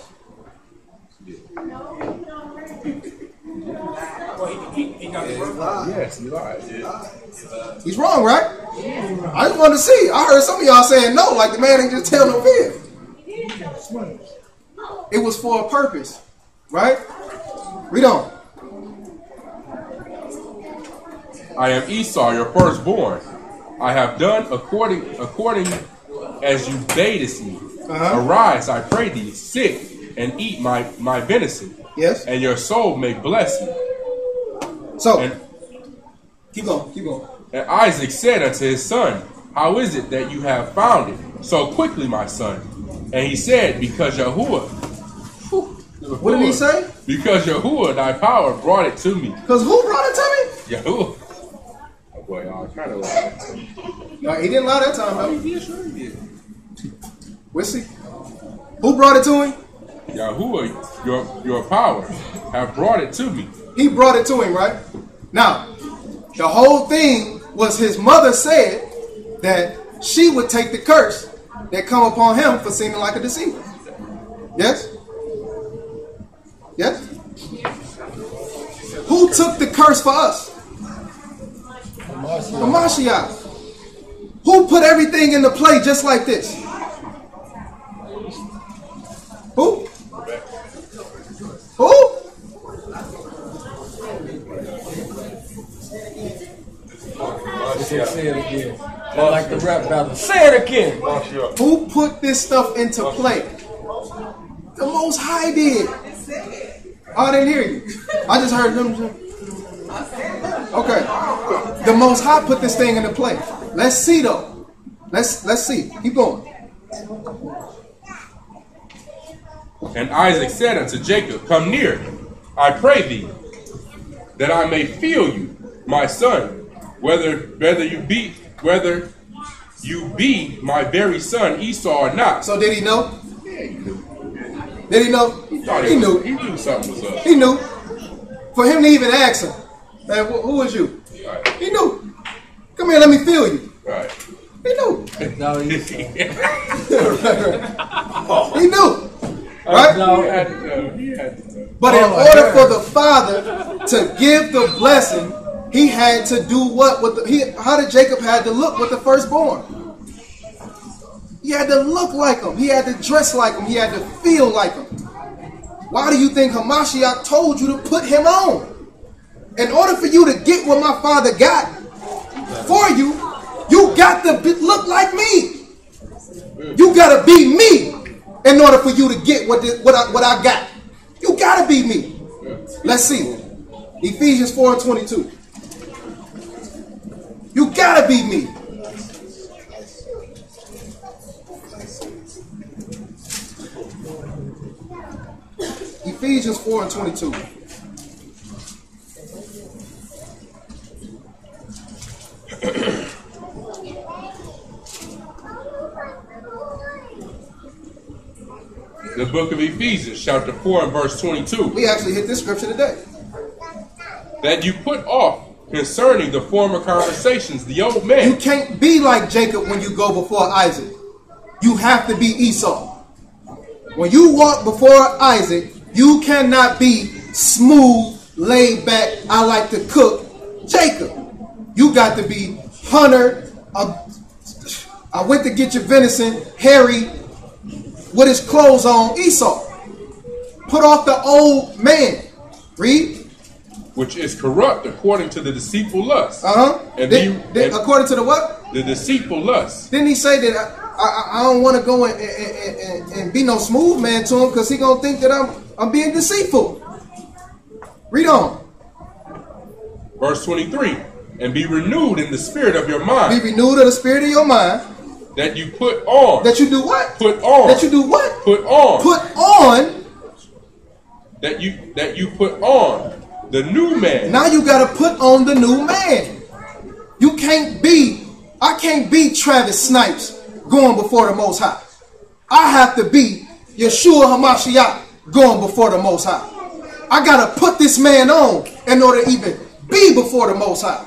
Yes, he lied.
He's wrong, right? I just wanted to see. I heard some of y'all saying no, like the man ain't just tell no fib. It was for a purpose, right? Read on.
I am Esau, your firstborn. I have done according as you badest me. Arise, I pray thee, sit and eat my venison.
Yes.
And your soul may bless me.
So, keep going.
And Isaac said unto his son, how is it that you have found it so quickly, my son? And he said, because Yahuwah.
What did he say?
Because Yahuwah, thy power, brought it to me.
Because who brought it to me?
Yahuwah. Oh boy, I kind of lied.
No, he didn't lie that time, though.
Yeah, sure he did.
We'll see. Who brought it to him?
Yahuwah, your power, have brought it to me.
He brought it to him, right? Now, the whole thing was his mother said that she would take the curse that come upon him for seeming like a deceiver. Yes? Yes? Who took the curse for us? The Mashiach. Who put everything into play just like this? Who? Who?
Say it again. I like the rap battle. Say it again.
Who put this stuff into play? The Most High did. Oh, I didn't hear you. I just heard them. Okay. The Most High put this thing into play. Let's see though. Let's see. Keep going.
And Isaac said unto Jacob, come near, I pray thee, that I may feel you, my son, whether you be my very son Esau or not.
So did he know?
Yeah, he knew.
Did he know?
He thought
He knew.
He knew something was up.
He knew. For him to even ask him, man, who is you?
Right.
He knew. Come here, let me feel you.
Right.
He knew.
No,
He knew. Right?
He had to know.
But in order for the father to give the blessing, he had to do what? How did Jacob had to look with the firstborn? He had to look like him. He had to dress like him. He had to feel like him. Why do you think Hamashiach told you to put him on? In order for you to get what my Father got for you, you got to look like me. You got to be me in order for you to get what I got. You got to be me. Let's see. Ephesians 4:22. You got to be me. Ephesians 4:22.
The book of Ephesians, chapter 4 and verse 22.
We actually hit this scripture today.
That you put off concerning the former conversations, the old man.
You can't be like Jacob when you go before Isaac. You have to be Esau. When you walk before Isaac, you cannot be smooth, laid back, I like to cook Jacob. You got to be hunter. I went to get your venison, hairy, with his clothes on, Esau. Put off the old man. Read.
Which is corrupt according to the deceitful lust. And
according to the what?
The deceitful lust.
Didn't he say that I don't want to go and be no smooth man to him because he gonna think that I'm being deceitful. Read on.
Verse 23. And be renewed in the spirit of your mind.
Be renewed in the spirit of your mind.
That you put on.
That you do what?
Put on.
That you do what?
Put on.
Put on.
That you put on the new man.
Now you got to put on the new man. You can't be. I can't be Travis Snipes going before the Most High. I have to be Yeshua HaMashiach going before the Most High. I got to put this man on in order to even be before the Most High.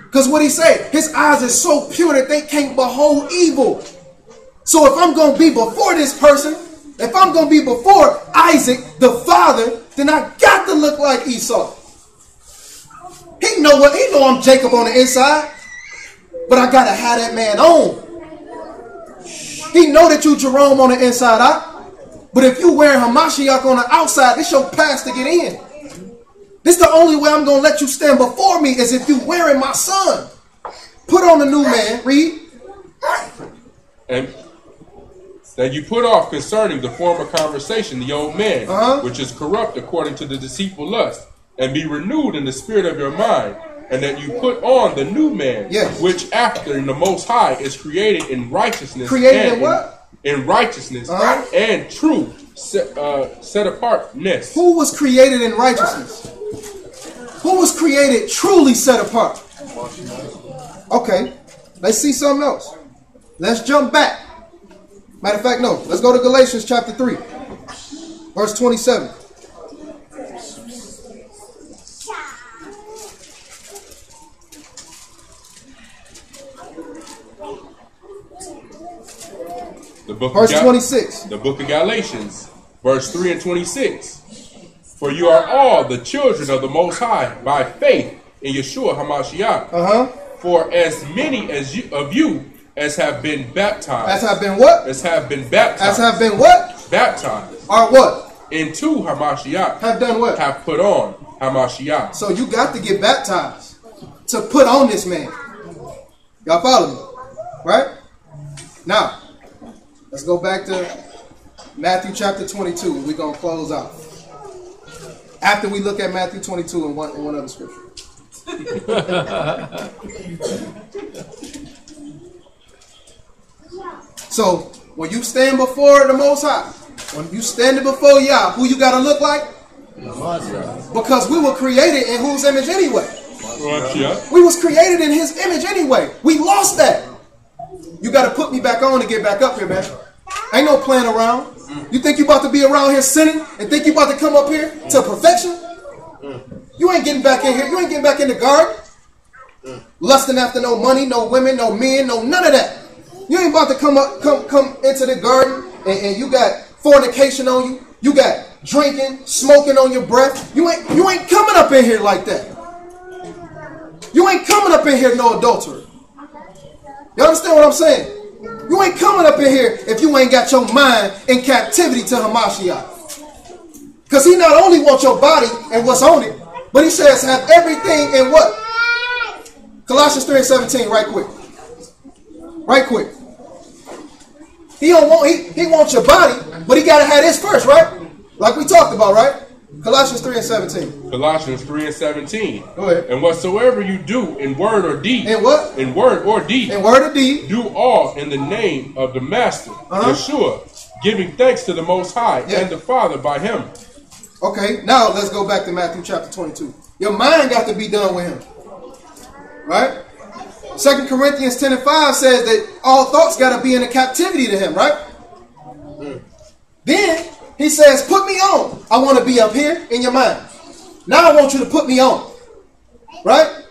Because what he said, his eyes are so pure that they can't behold evil. So if I'm going to be before this person, if I'm going to be before Isaac, the father, then I got to look like Esau. He know I'm Jacob on the inside, but I got to have that man on. He know that you Jerome on the inside out, but if you wearing Hamashiach on the outside, this your pass to get in. This the only way I'm going to let you stand before me is if you wearing my son. Put on the new man. Read.
And that you put off concerning the former conversation, the old man, which is corrupt according to the deceitful lust, and be renewed in the spirit of your mind, and that you put on the new man, which after in the Most High is created in righteousness.
Created in what?
In righteousness and truth, set apartness.
Who was created in righteousness? Who was created truly set apart? Okay, let's see something else. Let's jump back. Matter of fact, no. Let's go to Galatians chapter 3, verse 27. Verse 26.
The book of Galatians, verse 3 and 26. For you are all the children of the Most High by faith in Yeshua HaMashiach. For as many of you as have been baptized.
As have been what?
As have been baptized.
As have been what?
Baptized.
Are what?
Into Hamashiach.
Have done what?
Have put on Hamashiach.
So you got to get baptized to put on this man. Y'all follow me? Right? Now, let's go back to Matthew chapter 22 and we're going to close out. After we look at Matthew 22 and one other scripture. So, when you stand before the Most High, when you standing before Yah, who you got to look like? Because we were created in whose image anyway? We was created in his image anyway. We lost that. You got to put me back on to get back up here, man. Ain't no playing around. You think you about to be around here sinning and think you about to come up here to perfection? You ain't getting back in here. You ain't getting back in the garden. Lusting after no money, no women, no men, no none of that. You ain't about to come into the garden and you got fornication on you. You got drinking, smoking on your breath. You ain't coming up in here like that. You ain't coming up in here no adultery. You understand what I'm saying? You ain't coming up in here if you ain't got your mind in captivity to Hamashiach. Because he not only wants your body and what's on it, But he says, have everything in what? Colossians 3:17, right quick. Right quick. He wants your body, but he got to have this first, right? Like we talked about, right? Colossians 3:17.
Colossians 3:17.
Go ahead.
And whatsoever you do in word or deed.
In what?
In word or deed.
In word or deed.
Do all in the name of the Master, Yeshua, giving thanks to the Most High and the Father by him.
Okay, now let's go back to Matthew chapter 22. Your mind got to be done with him. Right? 2 Corinthians 10:5 says that all thoughts got to be in a captivity to him, right? Then he says, put me on. I want to be up here in your mind. Now I want you to put me on. Right?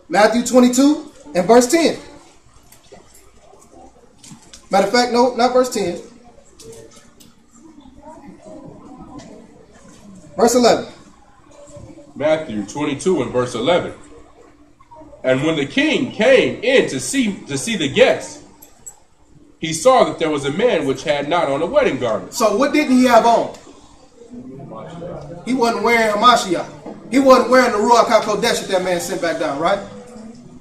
Matthew 22 and verse 10. Matter of fact, no, not verse 10. Verse 11.
Matthew 22 and verse 11. And when the king came in to see the guests, he saw that there was a man which had not on a wedding garment.
So what didn't he have on? He wasn't wearing Hamashiach. He wasn't wearing the Ruach HaKodesh that man sent back down, right?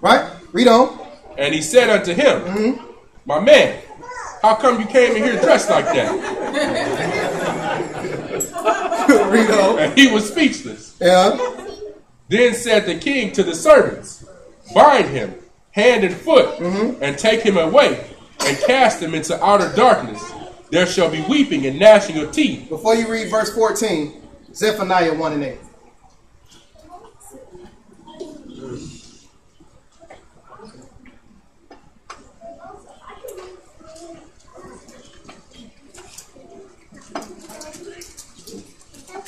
Right? Read on.
And he said unto him, my man, how come you came in here dressed like that?
Read on.
And he was speechless.
Yeah.
Then said the king to the servants, bind him hand and foot, and take him away, and cast him into outer darkness. There shall be weeping and gnashing of teeth.
Before you read verse 14, Zephaniah 1 and 8.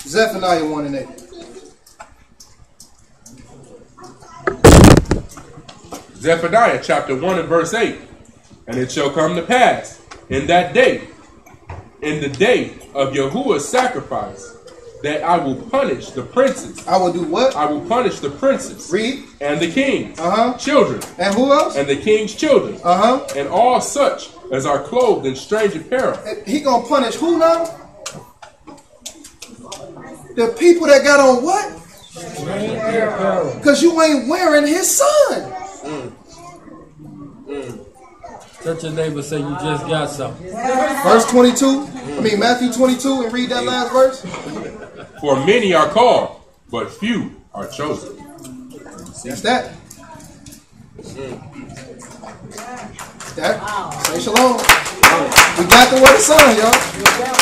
Zephaniah 1 and 8.
Zephaniah chapter 1 and verse 8. And it shall come to pass in that day, in the day of Yahuwah's sacrifice, that I will punish the princes.
I will do what?
I will punish the princes.
Read.
And the kings. Children.
And who else?
And the king's children. And all such as are clothed in strange apparel.
He gonna punish who now? The people that got on what? Because you ain't wearing his son.
Touch your neighbor, say you just got something.
Verse 22. Matthew 22, and read that last verse.
For many are called, but few are chosen.
That's that. That. Say shalom. We got the word of son, y'all.